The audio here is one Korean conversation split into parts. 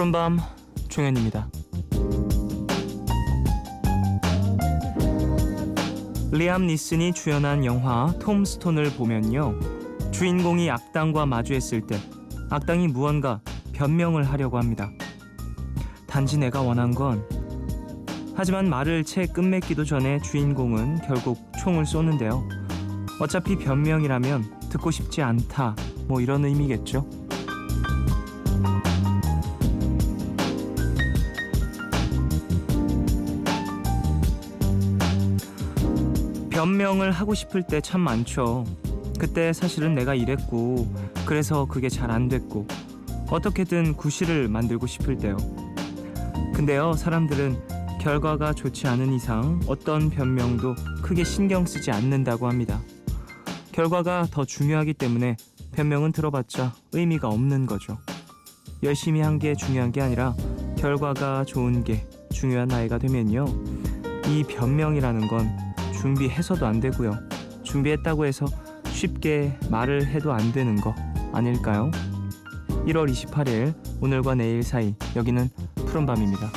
푸른밤 종현입니다. 리암 니슨이 주연한 영화 톰스톤을 보면요, 주인공이 악당과 마주했을 때 악당이 무언가 변명을 하려고 합니다. 단지 내가 원한 건, 하지만 말을 채 끝맺기도 전에 주인공은 결국 총을 쏘는데요. 어차피 변명이라면 듣고 싶지 않다, 뭐 이런 의미겠죠. 변명을 하고 싶을 때 참 많죠. 그때 사실은 내가 이랬고, 그래서 그게 잘 안 됐고, 어떻게든 구실을 만들고 싶을 때요. 근데요, 사람들은 결과가 좋지 않은 이상 어떤 변명도 크게 신경 쓰지 않는다고 합니다. 결과가 더 중요하기 때문에 변명은 들어봤자 의미가 없는 거죠. 열심히 한 게 중요한 게 아니라 결과가 좋은 게 중요한 나이가 되면요, 이 변명이라는 건 준비해서도 안 되고요, 준비했다고 해서 쉽게 말을 해도 안 되는 거 아닐까요? 1월 28일, 오늘과 내일 사이, 여기는 푸른밤입니다.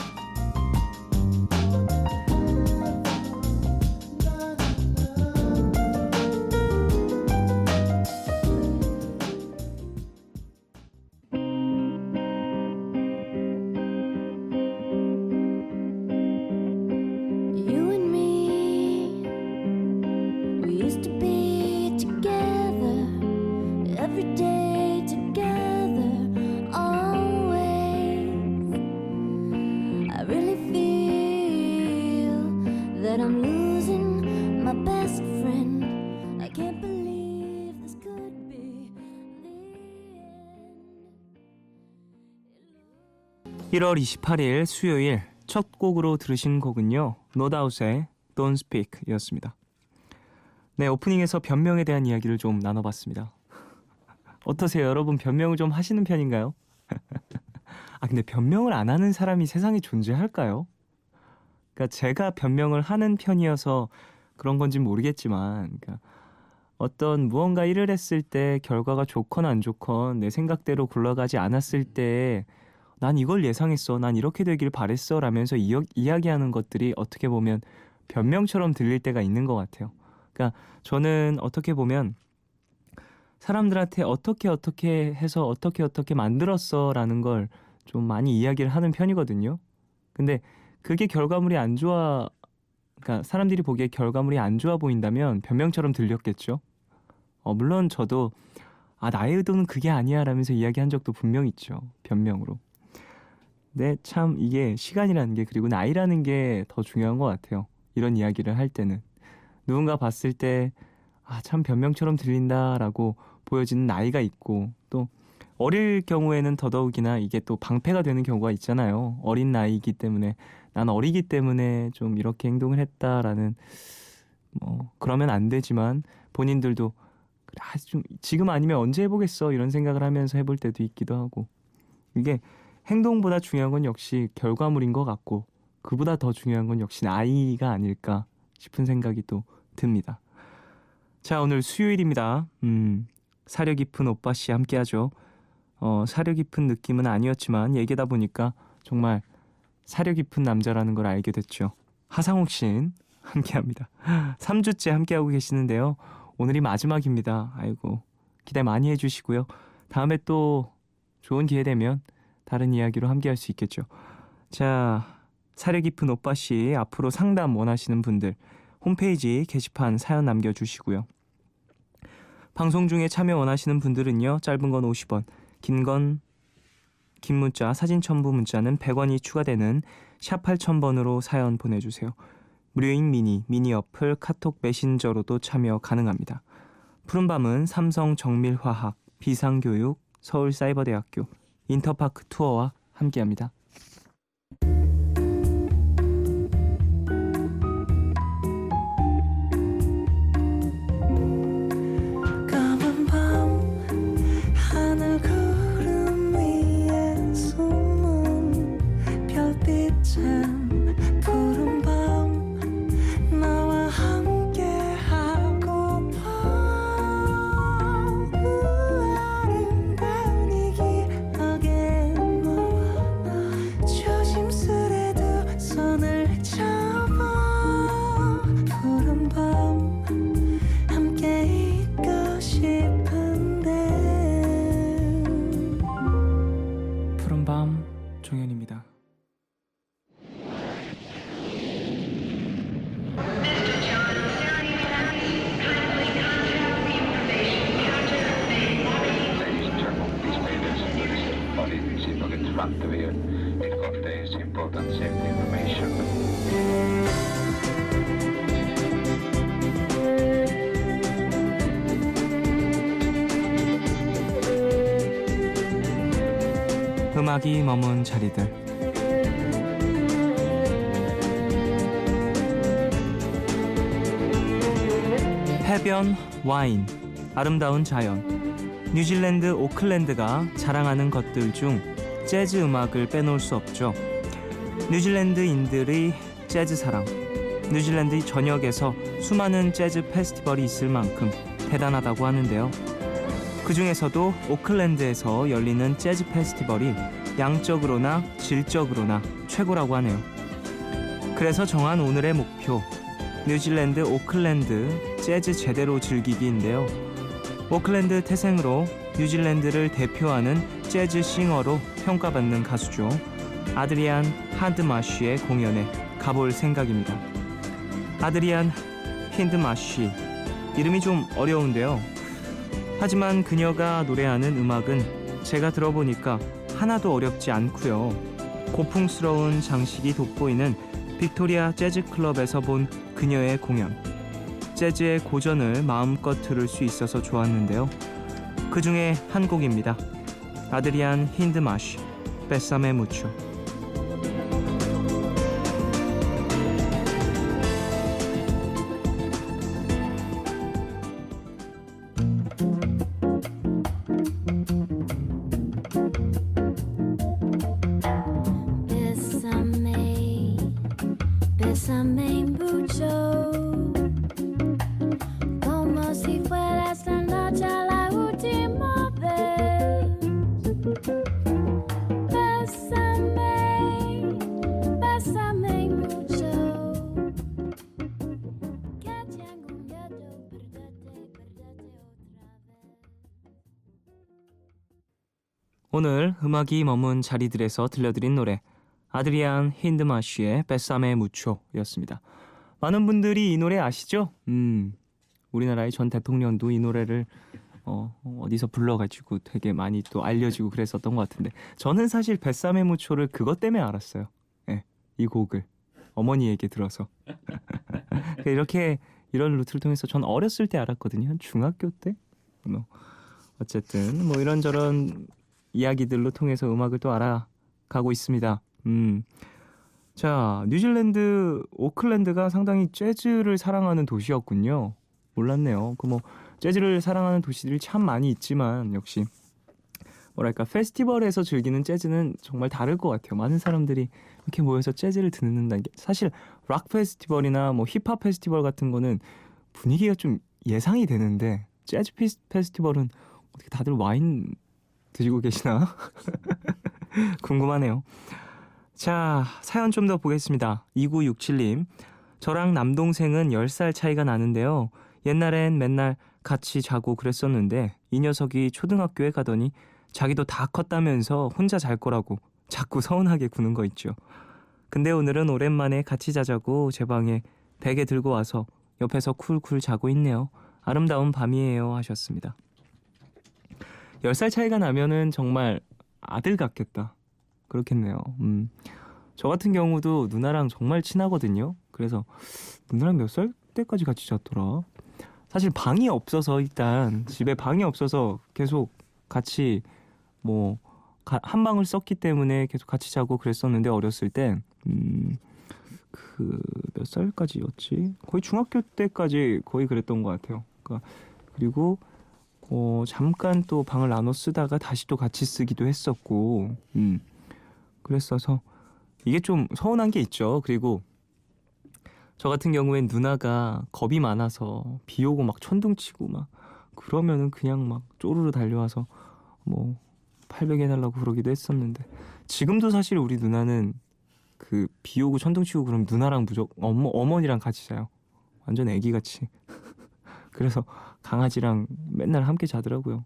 That I'm losing my best friend. I can't believe this could be the end. 1월 28일 수요일 첫 곡으로 들으신 곡은요, 노다웃의 Don't Speak 이었습니다. 네, 오프닝에서 변명에 대한 이야기를 좀 나눠봤습니다. 어떠세요? 여러분, 변명을 좀 하시는 편인가요? 근데 변명을 안 하는 사람이 세상에 존재할까요? 그러니까 제가 변명을 하는 편이어서 그런 건지 모르겠지만, 그러니까 어떤 무언가 일을 했을 때 결과가 좋건 안 좋건 내 생각대로 굴러가지 않았을 때 난 이걸 예상했어, 난 이렇게 되길 바랬어 라면서 이야기하는 것들이 어떻게 보면 변명처럼 들릴 때가 있는 것 같아요. 그러니까 저는 어떻게 보면 사람들한테 어떻게 해서 어떻게 만들었어 라는 걸 좀 많이 이야기를 하는 편이거든요. 근데 그게 결과물이 안 좋아, 그러니까 사람들이 보기에 결과물이 안 좋아 보인다면 변명처럼 들렸겠죠. 물론 저도 나의 의도는 그게 아니야 라면서 이야기한 적도 분명 있죠, 변명으로. 근데 참 이게 시간이라는 게, 그리고 나이라는 게 더 중요한 것 같아요. 이런 이야기를 할 때는 누군가 봤을 때 참 변명처럼 들린다라고 보여지는 나이가 있고, 또 어릴 경우에는 더더욱이나 이게 또 방패가 되는 경우가 있잖아요. 어린 나이이기 때문에, 난 어리기 때문에 좀 이렇게 행동을 했다라는, 그러면 안 되지만 본인들도 좀 지금 아니면 언제 해보겠어 이런 생각을 하면서 해볼 때도 있기도 하고, 이게 행동보다 중요한 건 역시 결과물인 것 같고, 그보다 더 중요한 건 역시 나이가 아닐까 싶은 생각이 또 듭니다. 자, 오늘 수요일입니다. 사려 깊은 오빠씨 함께하죠. 사려 깊은 느낌은 아니었지만 얘기하다 보니까 정말 사려 깊은 남자라는 걸 알게 됐죠. 하상욱 씨는 함께합니다. 3주째 함께하고 계시는데요, 오늘이 마지막입니다. 아이고, 기대 많이 해주시고요. 다음에 또 좋은 기회 되면 다른 이야기로 함께할 수 있겠죠. 자, 사려 깊은 오빠씨, 앞으로 상담 원하시는 분들 홈페이지 게시판 사연 남겨주시고요. 방송 중에 참여 원하시는 분들은요, 짧은 건 50원, 긴 문자, 사진 첨부 문자는 100원이 추가되는 샵 8000번으로 사연 보내주세요. 무료인 미니 어플 카톡 메신저로도 참여 가능합니다. 푸른밤은 삼성 정밀화학, 비상교육, 서울사이버대학교, 인터파크 투어와 함께합니다. important safety information. 음악이 머문 자리들. 해변, 와인, 아름다운 자연. 뉴질랜드 오클랜드가 자랑하는 것들 중 재즈 음악을 빼놓을 수 없죠. 뉴질랜드인들의 재즈 사랑. 뉴질랜드 전역에서 수많은 재즈 페스티벌이 있을 만큼 대단하다고 하는데요. 그 중에서도 오클랜드에서 열리는 재즈 페스티벌이 양적으로나 질적으로나 최고라고 하네요. 그래서 정한 오늘의 목표, 뉴질랜드 오클랜드 재즈 제대로 즐기기인데요. 오클랜드 태생으로 뉴질랜드를 대표하는 재즈 싱어로 평가받는 가수죠. 아드리안 힌드마쉬의 공연에 가볼 생각입니다. 아드리안 힌드마쉬, 이름이 좀 어려운데요. 하지만 그녀가 노래하는 음악은 제가 들어보니까 하나도 어렵지 않고요. 고풍스러운 장식이 돋보이는 빅토리아 재즈 클럽에서 본 그녀의 공연. 재즈의 고전을 마음껏 들을 수 있어서 좋았는데요. 그 중에 한 곡입니다. 아드리안 힌드마쉬, 베사메 무초. Bésame, bésame mucho, como si fuera esta noche la última vez. Bésame, bésame mucho, que tengo miedo perderte otra vez. 오늘 음악이 머문 자리들에서 들려드린 노래, 아드리안 힌드마쉬의 베사메 무초였습니다. 많은 분들이 이 노래 아시죠? 우리나라의 전 대통령도 이 노래를 어디서 불러가지고 되게 많이 또 알려지고 그랬었던 것 같은데, 저는 사실 베사메 무초를 그것 때문에 알았어요. 네, 이 곡을 어머니에게 들어서. 이렇게 이런 루트를 통해서 전 어렸을 때 알았거든요. 한 중학교 때? 어쨌든 뭐 이런저런 이야기들로 통해서 음악을 또 알아가고 있습니다. 자, 뉴질랜드 오클랜드가 상당히 재즈를 사랑하는 도시였군요. 몰랐네요. 그 뭐 재즈를 사랑하는 도시들이 참 많이 있지만 역시 뭐랄까 페스티벌에서 즐기는 재즈는 정말 다를 것 같아요. 많은 사람들이 이렇게 모여서 재즈를 듣는다는 게, 사실 락 페스티벌이나 뭐 힙합 페스티벌 같은 거는 분위기가 좀 예상이 되는데, 재즈 페스티벌은 어떻게 다들 와인 드시고 계시나? 궁금하네요. 자, 사연 좀 더 보겠습니다. 2967님. 저랑 남동생은 10살 차이가 나는데요. 옛날엔 맨날 같이 자고 그랬었는데 이 녀석이 초등학교에 가더니 자기도 다 컸다면서 혼자 잘 거라고 자꾸 서운하게 구는 거 있죠. 근데 오늘은 오랜만에 같이 자자고 제 방에 베개 들고 와서 옆에서 쿨쿨 자고 있네요. 아름다운 밤이에요 하셨습니다. 10살 차이가 나면은 정말 아들 같겠다. 그렇겠네요. 저 같은 경우도 누나랑 정말 친하거든요. 그래서 누나랑 몇 살 때까지 같이 잤더라. 사실 방이 없어서, 일단 집에 방이 없어서 계속 같이 뭐 한 방을 썼기 때문에 계속 같이 자고 그랬었는데, 어렸을 때 그 몇 살까지였지? 거의 중학교 때까지 거의 그랬던 것 같아요. 그리고 잠깐 또 방을 나눠 쓰다가 다시 또 같이 쓰기도 했었고, 그랬어서 이게 좀 서운한 게 있죠. 그리고 저 같은 경우엔 누나가 겁이 많아서 비 오고 막 천둥치고 막 그러면은 그냥 막 쪼르르 달려와서 뭐 팔베개 해달라고 그러기도 했었는데, 지금도 사실 우리 누나는 그 비 오고 천둥치고 그러면 누나랑 무조건 어머니랑 같이 자요. 완전 애기같이. 그래서 강아지랑 맨날 함께 자더라고요.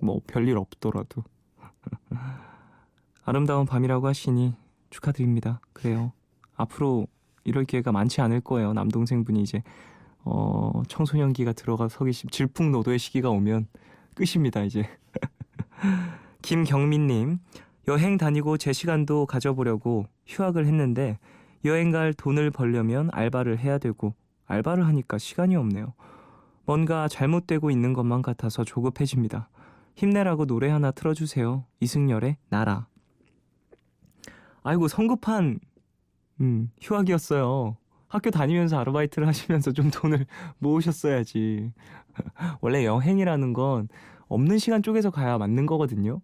뭐 별일 없더라도. 아름다운 밤이라고 하시니 축하드립니다. 그래요. 앞으로 이럴 기회가 많지 않을 거예요. 남동생분이 이제 청소년기가 들어가서 질풍노도의 시기가 오면 끝입니다, 이제. 김경민님, 여행 다니고 제 시간도 가져보려고 휴학을 했는데 여행 갈 돈을 벌려면 알바를 해야 되고 알바를 하니까 시간이 없네요. 뭔가 잘못되고 있는 것만 같아서 조급해집니다. 힘내라고 노래 하나 틀어주세요. 이승열의 나라. 아이고 성급한 휴학이었어요. 학교 다니면서 아르바이트를 하시면서 좀 돈을 모으셨어야지. 원래 여행이라는 건 없는 시간 쪼개서 가야 맞는 거거든요.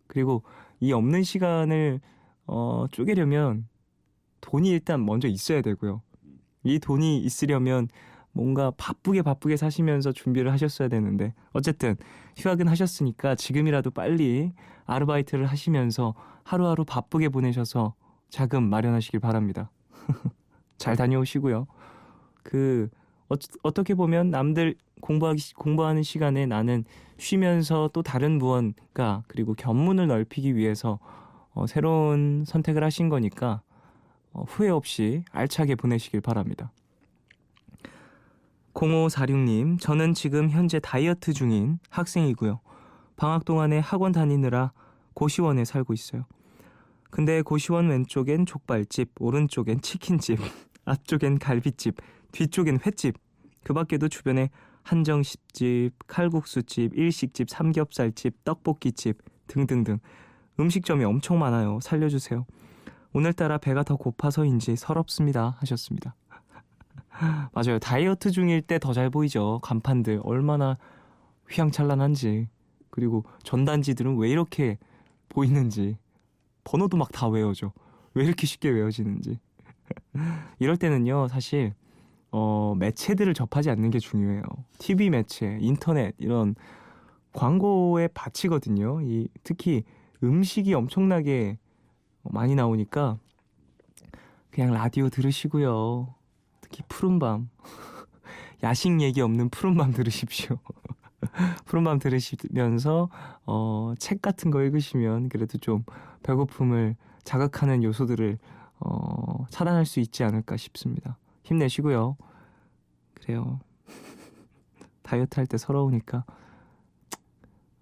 그리고 이 없는 시간을 쪼개려면 돈이 일단 먼저 있어야 되고요. 이 돈이 있으려면 뭔가 바쁘게 사시면서 준비를 하셨어야 되는데 어쨌든 휴학은 하셨으니까 지금이라도 빨리 아르바이트를 하시면서 하루하루 바쁘게 보내셔서 자금 마련하시길 바랍니다. 잘 다녀오시고요. 어떻게 보면 남들 공부하는 시간에 나는 쉬면서 또 다른 무언가 그리고 견문을 넓히기 위해서 새로운 선택을 하신 거니까 후회 없이 알차게 보내시길 바랍니다. 0546님, 저는 지금 현재 다이어트 중인 학생이고요. 방학 동안에 학원 다니느라 고시원에 살고 있어요. 근데 고시원 왼쪽엔 족발집, 오른쪽엔 치킨집, 앞쪽엔 갈비집, 뒤쪽엔 횟집. 그 밖에도 주변에 한정식집, 칼국수집, 일식집, 삼겹살집, 떡볶이집 등등등 음식점이 엄청 많아요. 살려주세요. 오늘따라 배가 더 고파서인지 서럽습니다 하셨습니다. 맞아요. 다이어트 중일 때 더 잘 보이죠. 간판들 얼마나 휘황찬란한지. 그리고 전단지들은 왜 이렇게 보이는지. 번호도 막 다 외워져. 왜 이렇게 쉽게 외워지는지. 이럴 때는요 사실 매체들을 접하지 않는 게 중요해요. TV 매체, 인터넷 이런 광고에 바치거든요. 특히 음식이 엄청나게 많이 나오니까 그냥 라디오 들으시고요. 특히 푸른밤 야식 얘기 없는 푸른밤 들으십시오. 푸른밤 들으시면서 책 같은 거 읽으시면 그래도 좀 배고픔을 자극하는 요소들을 차단할 수 있지 않을까 싶습니다. 힘내시고요. 그래요. 다이어트 할 때 서러우니까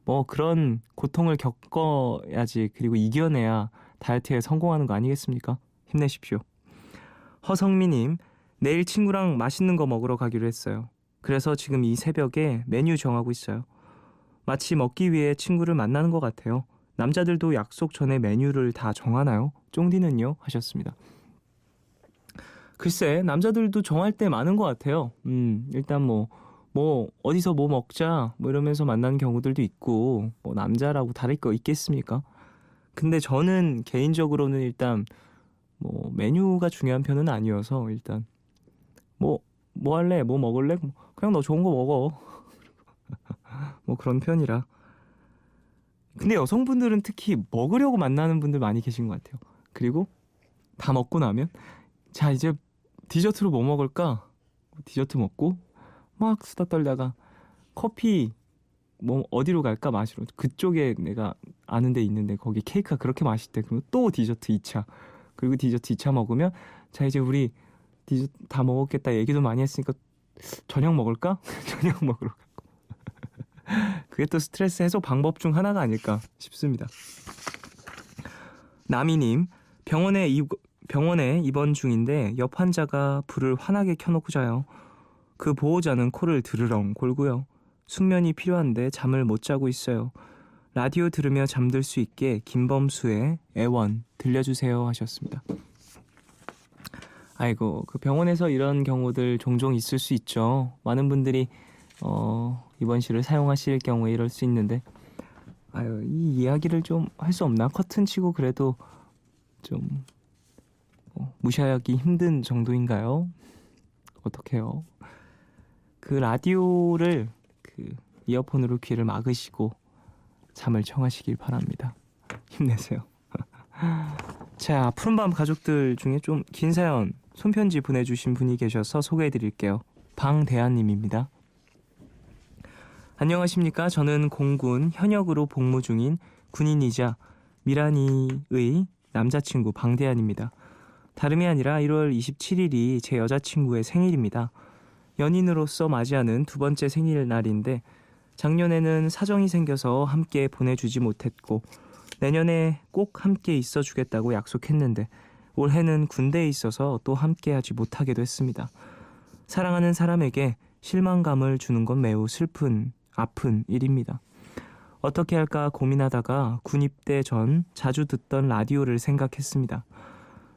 뭐 그런 고통을 겪어야지 그리고 이겨내야 다이어트에 성공하는 거 아니겠습니까? 힘내십시오. 허성미님, 내일 친구랑 맛있는 거 먹으러 가기로 했어요. 그래서 지금 이 새벽에 메뉴 정하고 있어요. 마치 먹기 위해 친구를 만나는 것 같아요. 남자들도 약속 전에 메뉴를 다 정하나요? 쫑디는요? 하셨습니다. 글쎄 남자들도 정할 때 많은 것 같아요. 일단 뭐 어디서 뭐 먹자 뭐 이러면서 만나는 경우들도 있고 뭐 남자라고 다를 거 있겠습니까? 근데 저는 개인적으로는 일단 뭐 메뉴가 중요한 편은 아니어서 일단 뭐 할래? 뭐 먹을래? 그냥 너 좋은 거 먹어. 뭐 그런 편이라. 근데 여성분들은 특히 먹으려고 만나는 분들 많이 계신 것 같아요. 그리고 다 먹고 나면 자 이제 디저트로 뭐 먹을까? 디저트 먹고 막 수다 떨다가 커피 뭐 어디로 갈까 마시러 그쪽에 내가 아는 데 있는데 거기 케이크가 그렇게 맛있대. 그러면 또 디저트 2차 그리고 디저트 2차 먹으면 자 이제 우리 디저트 다 먹었겠다 얘기도 많이 했으니까 저녁 먹을까? 저녁 먹으러 가고 그게 또 스트레스 해소 방법 중 하나가 아닐까 싶습니다. 나미님, 병원에 입원 중인데 옆 환자가 불을 환하게 켜놓고 자요. 그 보호자는 코를 드르렁 골고요. 숙면이 필요한데 잠을 못 자고 있어요. 라디오 들으며 잠들 수 있게 김범수의 애원 들려주세요 하셨습니다. 아이고 그 병원에서 이런 경우들 종종 있을 수 있죠. 많은 분들이 입원실을 사용하실 경우에 이럴 수 있는데 아유 이 이야기를 좀 할 수 없나? 커튼 치고 그래도 좀 무시하기 힘든 정도인가요? 어떡해요? 그 라디오를 이어폰으로 귀를 막으시고 잠을 청하시길 바랍니다. 힘내세요. 자, 푸른밤 가족들 중에 좀 긴 사연 손편지 보내주신 분이 계셔서 소개해드릴게요. 방대한님입니다. 안녕하십니까? 저는 공군 현역으로 복무 중인 군인이자 미란이의 남자친구 방대한입니다. 다름이 아니라 1월 27일이 제 여자친구의 생일입니다. 연인으로서 맞이하는 두 번째 생일날인데 작년에는 사정이 생겨서 함께 보내주지 못했고 내년에 꼭 함께 있어주겠다고 약속했는데 올해는 군대에 있어서 또 함께하지 못하게도 했습니다. 사랑하는 사람에게 실망감을 주는 건 매우 슬픈, 아픈 일입니다. 어떻게 할까 고민하다가 군 입대 전 자주 듣던 라디오를 생각했습니다.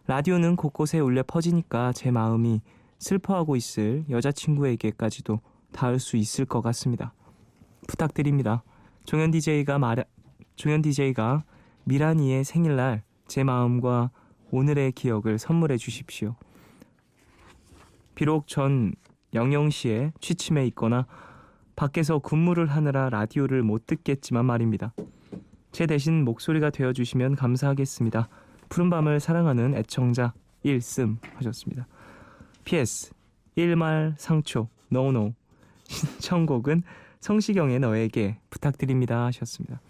라디오는 곳곳에 울려 퍼지니까 제 마음이 슬퍼하고 있을 여자친구에게까지도 닿을 수 있을 것 같습니다. 부탁드립니다. 종현 DJ가 미란이의 생일날 제 마음과 오늘의 기억을 선물해 주십시오. 비록 전 영영시에 취침해 있거나 밖에서 근무를 하느라 라디오를 못 듣겠지만 말입니다. 제 대신 목소리가 되어주시면 감사하겠습니다. 푸른밤을 사랑하는 애청자 1씀 하셨습니다. PS 1말 상초 노노 신청곡은 성시경의 너에게 부탁드립니다 하셨습니다.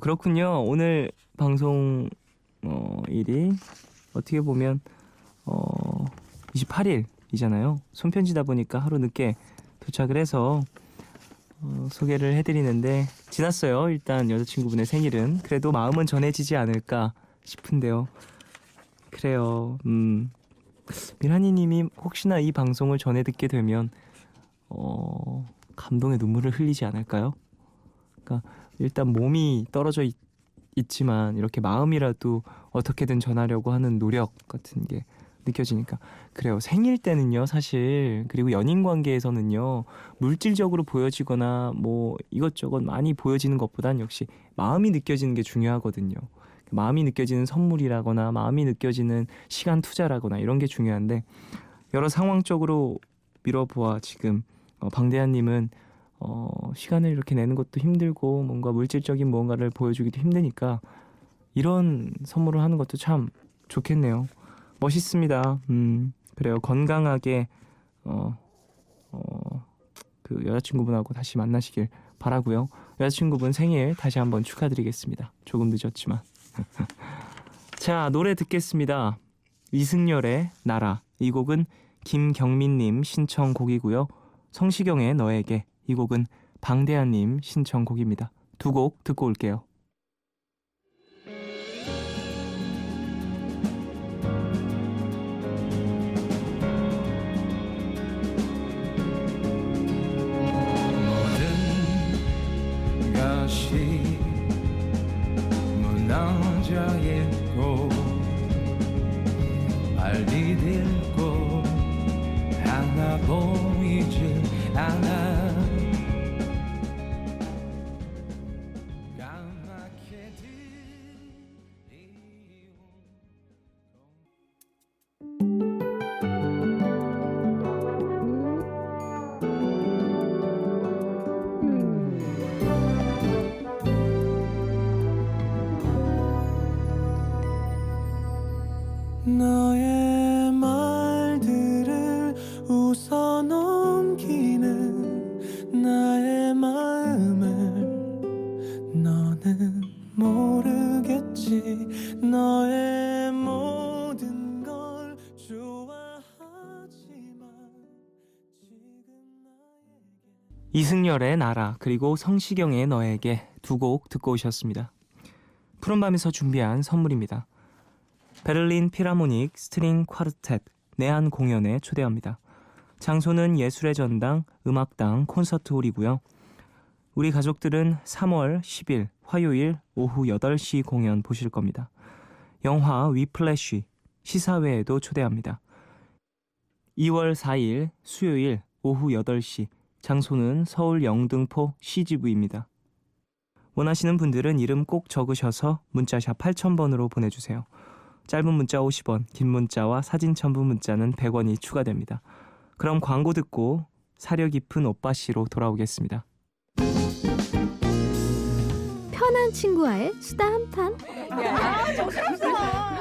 그렇군요. 오늘 방송 일이 어떻게 보면 28일이잖아요. 손편지다 보니까 하루 늦게 도착을 해서 소개를 해드리는데 지났어요. 일단 여자친구분의 생일은. 그래도 마음은 전해지지 않을까 싶은데요. 그래요. 미라니님이 혹시나 이 방송을 전해 듣게 되면 감동의 눈물을 흘리지 않을까요? 그러니까 일단 몸이 떨어져 있지만 이렇게 마음이라도 어떻게든 전하려고 하는 노력 같은 게 느껴지니까 그래요. 생일 때는요 사실, 그리고 연인 관계에서는요 물질적으로 보여지거나 뭐 이것저것 많이 보여지는 것보단 역시 마음이 느껴지는 게 중요하거든요. 마음이 느껴지는 선물이라거나 마음이 느껴지는 시간 투자라거나 이런 게 중요한데, 여러 상황적으로 밀어보아 지금 방대한님은 시간을 이렇게 내는 것도 힘들고 뭔가 물질적인 무언가를 보여주기도 힘드니까 이런 선물을 하는 것도 참 좋겠네요. 멋있습니다. 그래요. 건강하게 그 여자친구분하고 다시 만나시길 바라고요. 여자친구분 생일 다시 한번 축하드리겠습니다. 조금 늦었지만. 자, 노래 듣겠습니다. 이승열의 나라. 이 곡은 김경민님 신청곡이고요. 성시경의 너에게. 이 곡은 방대한님 신청곡입니다. 두 곡 듣고 올게요. 모든 것이 무너져 있고 발이 딜고 하나 보이지 않아. 까맣게 들이운 너의 말들을 웃어 넘기는 나의 마음을 너는 모르겠지. 너의 모든 걸 좋아하지만 지금 나에게 이승열의 나라 그리고 성시경의 너에게 두 곡 듣고 오셨습니다. 푸른밤에서 준비한 선물입니다. 베를린 피라모닉 스트링 쿼르텟 내한 공연에 초대합니다. 장소는 예술의 전당 음악당 콘서트홀이고요. 우리 가족들은 3월 10일 화요일 오후 8시 공연 보실 겁니다. 영화 위플래쉬 시사회에도 초대합니다. 2월 4일 수요일 오후 8시 장소는 서울 영등포 CGV입니다. 원하시는 분들은 이름 꼭 적으셔서 문자샵 8000번으로 보내주세요. 짧은 문자 50원, 긴 문자와 사진 첨부 문자는 100원이 추가됩니다. 그럼 광고 듣고 사려 깊은 오빠씨로 돌아오겠습니다. 편한 친구와의 수다 한판.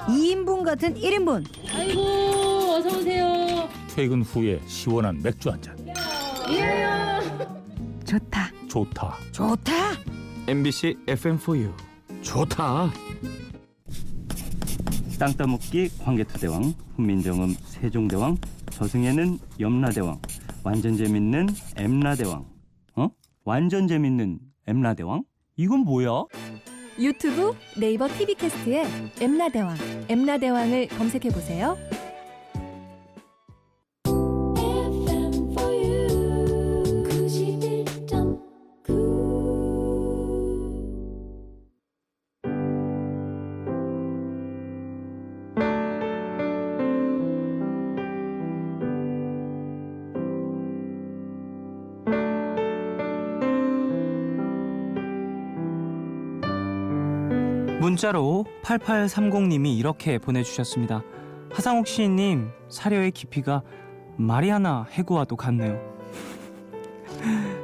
2인분 같은 1인분. 아이고 어서 오세요. 퇴근 후에 시원한 맥주 한 잔. 좋다. 좋다. 좋다. MBC FM4U 좋다. 땅 따먹기 황개토대왕, 훈민정음 세종대왕, 저승에는 염라대왕, 완전 재밌는 엠라대왕. 완전 재밌는 엠라대왕? 이건 뭐야? 유튜브 네이버 TV 캐스트에 엠나대왕, 엠나대왕을 검색해 보세요. FM for you 91.9. 문자로 8830님이 이렇게 보내주셨습니다. 하상욱 시인님, 사려의 깊이가 마리아나 해구와도 같네요.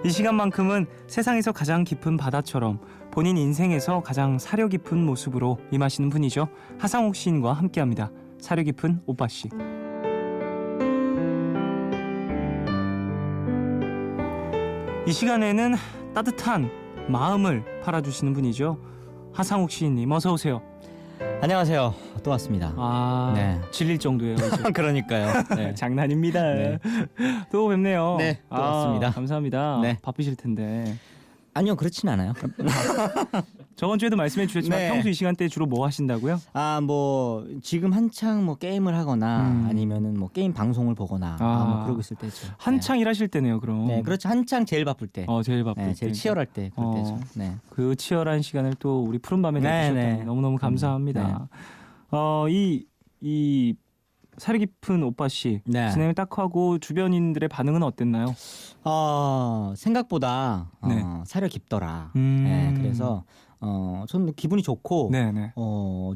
이 시간만큼은 세상에서 가장 깊은 바다처럼 본인 인생에서 가장 사려 깊은 모습으로 임하시는 분이죠. 하상욱 시인과 함께합니다. 사려 깊은 오빠씨. 이 시간에는 따뜻한 마음을 팔아주시는 분이죠. 하상욱 시인님, 어서 오세요. 안녕하세요. 또 왔습니다. 아, 네. 질릴 정도예요. 이제. 그러니까요. 네. 장난입니다. 네. 또 뵙네요. 네, 또 왔습니다. 감사합니다. 네. 바쁘실 텐데. 아니요, 그렇진 않아요. 저번 주에도 말씀해 주셨지만 네. 평소 이 시간대에 주로 뭐 하신다고요? 뭐 지금 한창 뭐 게임을 하거나 음. 아니면은 뭐 게임 방송을 보거나 뭐 그러고 있을 때죠. 한창 일하실 때네요, 그럼. 네, 그렇죠. 한창 제일 바쁠 때. 제일 바쁠 네, 때. 제일 치열할 때 그럴 때죠. 네. 그 치열한 시간을 또 우리 푸른 밤에 네, 내주셨다니 네. 너무너무 감사합니다. 이 사려 깊은 오빠 씨 네. 진행을 딱 하고 주변인들의 반응은 어땠나요? 생각보다 네. 사려 깊더라. 네, 그래서 저는 기분이 좋고 네네.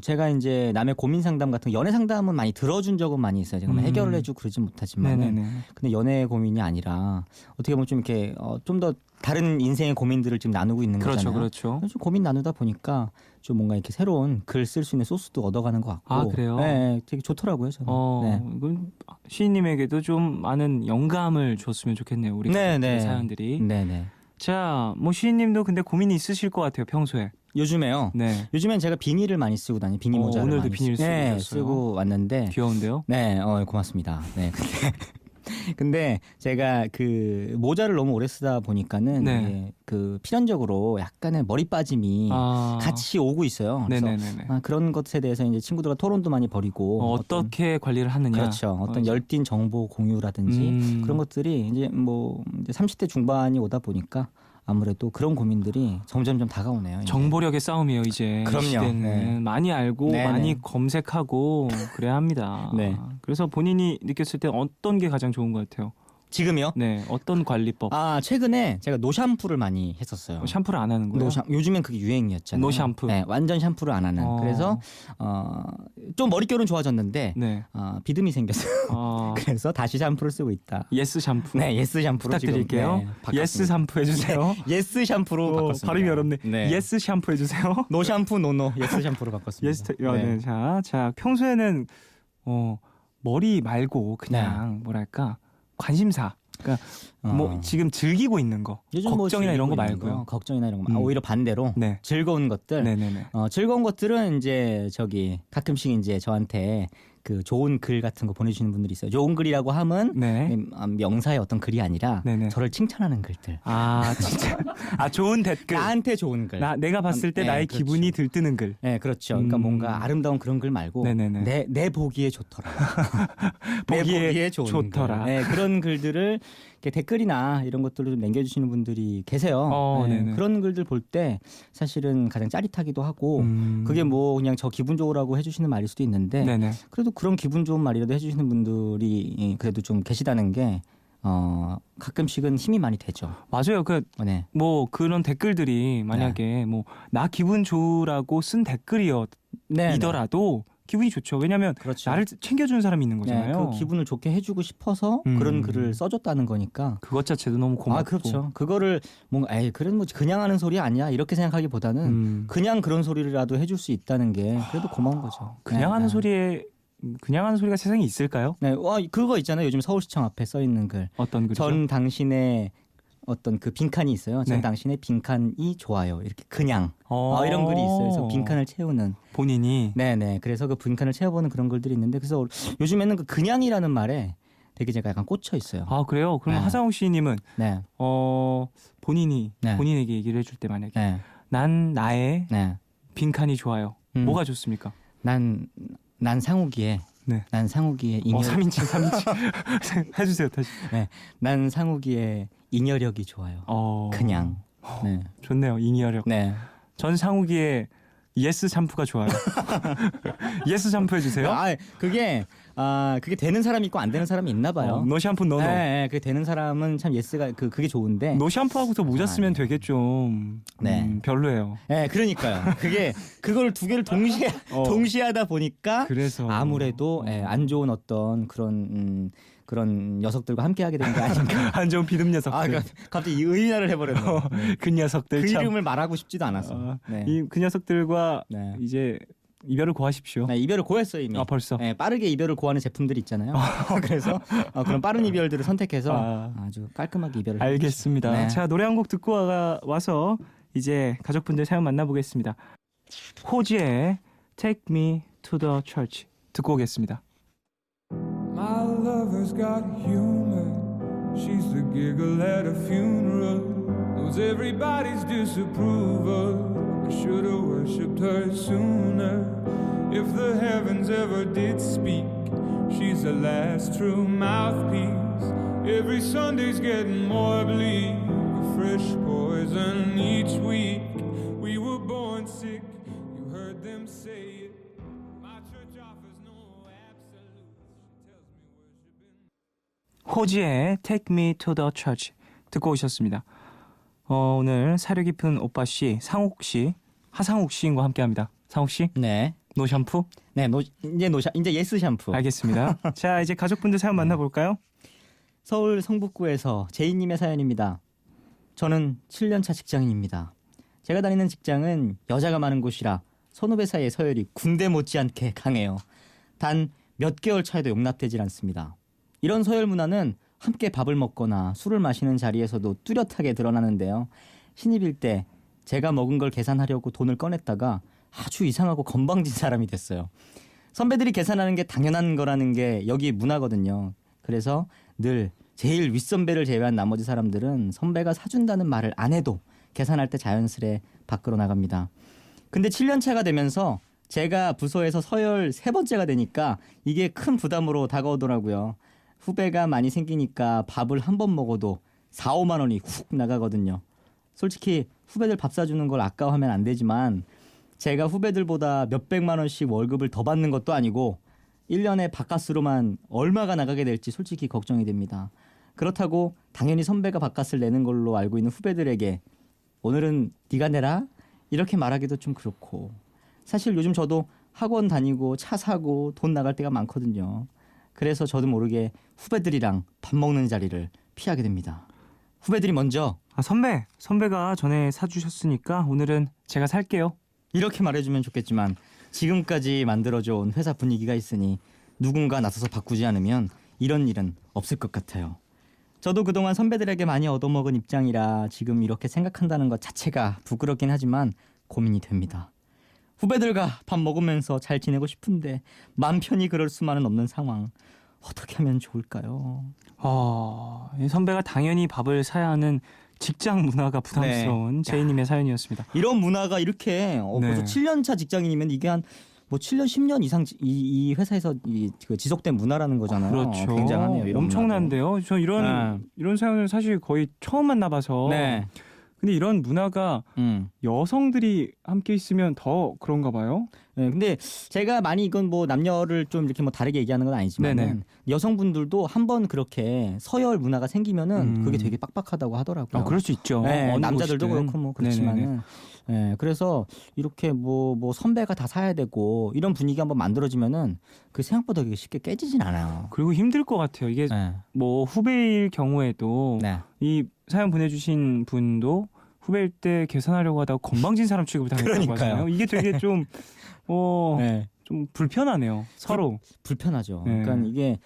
제가 이제 남의 고민 상담 같은 연애 상담은 많이 들어준 적은 많이 있어요. 제가 해결을 해주고 그러진 못하지만 네네네. 근데 연애 고민이 아니라 어떻게 보면 좀 이렇게 좀 더 다른 인생의 고민들을 지금 나누고 있는 그렇죠, 거잖아요. 그렇죠. 그래서 좀 고민 나누다 보니까 좀 뭔가 이렇게 새로운 글 쓸 수 있는 소스도 얻어가는 것 같고. 아, 그래요? 네, 되게 좋더라고요. 저는. 네. 이건 시인님에게도 좀 많은 영감을 줬으면 좋겠네요. 우리 네, 네. 사연들이. 네네. 자, 뭐 시인님도 근데 고민이 있으실 것 같아요, 평소에. 요즘에요. 네. 요즘엔 제가 비닐을 많이 쓰고 다니. 비니 모자를 오늘도 많이 비닐 네, 쓰고 쓰고 왔는데. 귀여운데요? 네, 고맙습니다. 네, 근데 제가 그 모자를 너무 오래 쓰다 보니까는 네. 이게 그 필연적으로 약간의 머리 빠짐이 같이 오고 있어요. 그래서 네네네. 그런 것에 대해서 이제 친구들과 토론도 많이 벌이고 어떻게 관리를 하느냐. 그렇죠. 어떤 열띤 정보 공유라든지 그런 것들이 이제 뭐 이제 30대 중반이 오다 보니까 아무래도 그런 고민들이 점점점 다가오네요. 이제. 정보력의 싸움이에요, 이제. 그럼요. 이 시대는. 네. 많이 알고 네, 많이 네. 검색하고 그래야 합니다. 네. 그래서 본인이 느꼈을 때 어떤 게 가장 좋은 것 같아요? 지금이요? 네, 어떤 관리법? 최근에 제가 노샴푸를 많이 했었어요. 샴푸를 안 하는 거예요? 요즘엔 그게 유행이었잖아요. 노샴푸. 네, 완전 샴푸를 안 하는. 그래서 좀 머릿결은 좋아졌는데 네. 비듬이 생겼어요. 그래서 다시 샴푸를 쓰고 있다. 예스 샴푸. 네, 예스 샴푸로 부탁드릴게요. 지금, 바꿨습니다. 예스 샴푸 해주세요. 예스 샴푸로 바꿨습니다. 발음이 어렵네. 네. 예스 샴푸 해주세요. 노 샴푸 노노 예스 샴푸로 바꿨습니다. 예스. 네. 자, 평소에는 머리 말고 그냥 뭐랄까 관심사. 그러니까 뭐 지금 즐기고 있는 거, 요즘 걱정이나 이런 거 즐기고 있는 말고요. 거, 걱정이나 이런 거 오히려 반대로 네. 즐거운 것들. 네네네. 즐거운 것들은 이제 가끔씩 이제 저한테 그 좋은 글 같은 거 보내주시는 분들이 있어요. 좋은 글이라고 함은 네. 명사의 어떤 글이 아니라 네네. 저를 칭찬하는 글들. 진짜. 좋은 댓글. 나한테 좋은 글. 내가 봤을 때 네, 나의 그렇죠. 기분이 들뜨는 글. 네, 그렇죠. 그러니까 뭔가 아름다운 그런 글 말고 네네네. 내 보기에 좋더라. 내 보기에 좋은 좋더라. 글. 네, 그런 글들을 이렇게 댓글이나 이런 것들을 좀 남겨주시는 분들이 계세요. 네네. 그런 글들 볼 때 사실은 가장 짜릿하기도 하고 그게 뭐 그냥 저 기분 좋으라고 해주시는 말일 수도 있는데 네네. 그래도 그런 기분 좋은 말이라도 해주시는 분들이 그래도 좀 계시다는 게 가끔씩은 힘이 많이 되죠. 맞아요. 네. 뭐 그런 댓글들이 만약에 뭐 나 기분 좋으라고 쓴 댓글이더라도 기분이 좋죠. 왜냐하면 그렇죠. 나를 챙겨주는 사람이 있는 거잖아요. 그 기분을 좋게 해주고 싶어서 그런 글을 써줬다는 거니까. 그것 자체도 너무 고맙고. 그렇죠. 그거를 뭔가 그런 뭐 그냥 하는 소리 아니야 이렇게 생각하기보다는 그냥 그런 소리라도 해줄 수 있다는 게 그래도 고마운 거죠. 그냥 하는 소리에 그냥 하는 소리가 세상에 있을까요? 네, 그거 있잖아요. 요즘 서울시청 앞에 써 있는 글. 어떤 글이죠? 전 당신의 어떤 그 빈칸이 있어요. 전 네. 당신의 빈칸이 좋아요. 이렇게 그냥 이런 글이 있어요. 그래서 빈칸을 채우는 본인이. 네네. 그래서 그 빈칸을 채워보는 그런 글들이 있는데 그래서 요즘에는 그 그냥이라는 말에 되게 제가 약간 꽂혀 있어요. 그래요? 그러면 네. 하상욱 시인님은 네. 본인이 네. 본인에게 얘기를 해줄 때 만약에 네. 난 나의 네. 빈칸이 좋아요. 뭐가 좋습니까? 난 상욱이의 네. 난 상욱이의 잉여 3인칭 해주세요 다시. 난 상욱이의 잉여력이 좋아요. 그냥. 네. 좋네요. 잉여력. 네. 전 상욱이의 예스 샴푸가 좋아요. 예스 샴푸 해주세요. 그게 되는 사람이 있고 안 되는 사람이 있나 봐요. 노 샴푸 노노. 네, 그게 되는 사람은 참 예스가 그게 좋은데. 노 샴푸하고서 모자 쓰면 되게 좀 별로예요. 네, 그러니까요. 그걸 두 개를 동시에 하다 보니까 그래서 아무래도 안 좋은 어떤 그런 녀석들과 함께 하게 된 게 아닌가. 안 좋은 비듬 녀석들. 갑자기 이 의인화를 해버렸네. 네. 그 녀석들 그 참. 이름을 말하고 싶지도 않아서. 네. 그 녀석들과 네. 이제 이별을 고하십시오. 네, 이별을 고했어요 이미. 벌써. 네, 빠르게 이별을 고하는 제품들이 있잖아요. 그래서 그런 빠른 이별들을 선택해서 아주 깔끔하게 이별을. 알겠습니다. 네. 자, 노래 한 곡 듣고 와서 이제 가족분들 사연 만나보겠습니다. 호지의 Take Me to the Church 듣고 오겠습니다. My lover's got humor. She's the giggle at a funeral. Knows everybody's disapproval. I should have worshipped her sooner. If the heavens ever did speak, she's the last true mouthpiece. Every Sunday's getting more bleak. A fresh poison each week. We were born sick. You heard them say it. My church offers no absolutes. She tells me worshiping. 호지의 Take Me to the Church 듣고 오셨습니다. 오늘 사려 깊은 오빠 씨, 상욱 씨, 하상욱 씨인과 함께합니다. 상욱 씨, 네. 노 샴푸? 네, 이제 예스 샴푸. 알겠습니다. 자, 이제 가족분들 사연 만나볼까요? 서울 성북구에서 제이님의 사연입니다. 저는 7년차 직장인입니다. 제가 다니는 직장은 여자가 많은 곳이라 선후배 사이의 서열이 군대 못지않게 강해요. 단 몇 개월 차이도 용납되질 않습니다. 이런 서열 문화는 함께 밥을 먹거나 술을 마시는 자리에서도 뚜렷하게 드러나는데요. 신입일 때 제가 먹은 걸 계산하려고 돈을 꺼냈다가 아주 이상하고 건방진 사람이 됐어요. 선배들이 계산하는 게 당연한 거라는 게 여기 문화거든요. 그래서 늘 제일 윗선배를 제외한 나머지 사람들은 선배가 사준다는 말을 안 해도 계산할 때 자연스레 밖으로 나갑니다. 근데 7년 차가 되면서 제가 부서에서 서열 3번째가 되니까 이게 큰 부담으로 다가오더라고요. 후배가 많이 생기니까 밥을 한 번 먹어도 4, 5만 원이 훅 나가거든요. 솔직히 후배들 밥 사주는 걸 아까워하면 안 되지만 제가 후배들보다 몇백만 원씩 월급을 더 받는 것도 아니고 1년에 밥값으로만 얼마가 나가게 될지 솔직히 걱정이 됩니다. 그렇다고 당연히 선배가 밥값을 내는 걸로 알고 있는 후배들에게 오늘은 네가 내라? 이렇게 말하기도 좀 그렇고 사실 요즘 저도 학원 다니고 차 사고 돈 나갈 때가 많거든요. 그래서 저도 모르게 후배들이랑 밥 먹는 자리를 피하게 됩니다. 후배들이 먼저 선배가 전에 사주셨으니까 오늘은 제가 살게요. 이렇게 말해주면 좋겠지만 지금까지 만들어져온 회사 분위기가 있으니 누군가 나서서 바꾸지 않으면 이런 일은 없을 것 같아요. 저도 그동안 선배들에게 많이 얻어먹은 입장이라 지금 이렇게 생각한다는 것 자체가 부끄럽긴 하지만 고민이 됩니다. 후배들과 밥 먹으면서 잘 지내고 싶은데 맘 편히 그럴 수만은 없는 상황. 어떻게 하면 좋을까요? 이 선배가 당연히 밥을 사야 하는 직장 문화가 부담스러운 제이님의 사연이었습니다. 이런 문화가 이렇게 벌써 7년차 직장인이면 이게 한 7년, 10년 이상 이 회사에서 그 지속된 문화라는 거잖아요. 그렇죠. 굉장하네요. 이런 엄청난데요. 문화도. 저 이런 사연을 사실 거의 처음 만나봐서. 네. 근데 이런 문화가 여성들이 함께 있으면 더 그런가 봐요. 네, 근데 제가 많이 이건 남녀를 좀 이렇게 다르게 얘기하는 건 아니지만 여성분들도 한번 그렇게 서열 문화가 생기면은 그게 되게 빡빡하다고 하더라고요. 그럴 수 있죠. 네, 남자들도 곳이든. 그렇고 그렇지만은 네, 그래서 이렇게 선배가 다 사야 되고 이런 분위기 한번 만들어지면은 그 생각보다 되게 쉽게 깨지진 않아요. 그리고 힘들 것 같아요. 이게 후배일 경우에도 이 사연 보내주신 분도 후배일 때 계산하려고 하다가 건방진 사람 취급을 당했다고 하잖아요. 이게 되게 좀 좀 불편하네요. 서로 불편하죠. 그러니까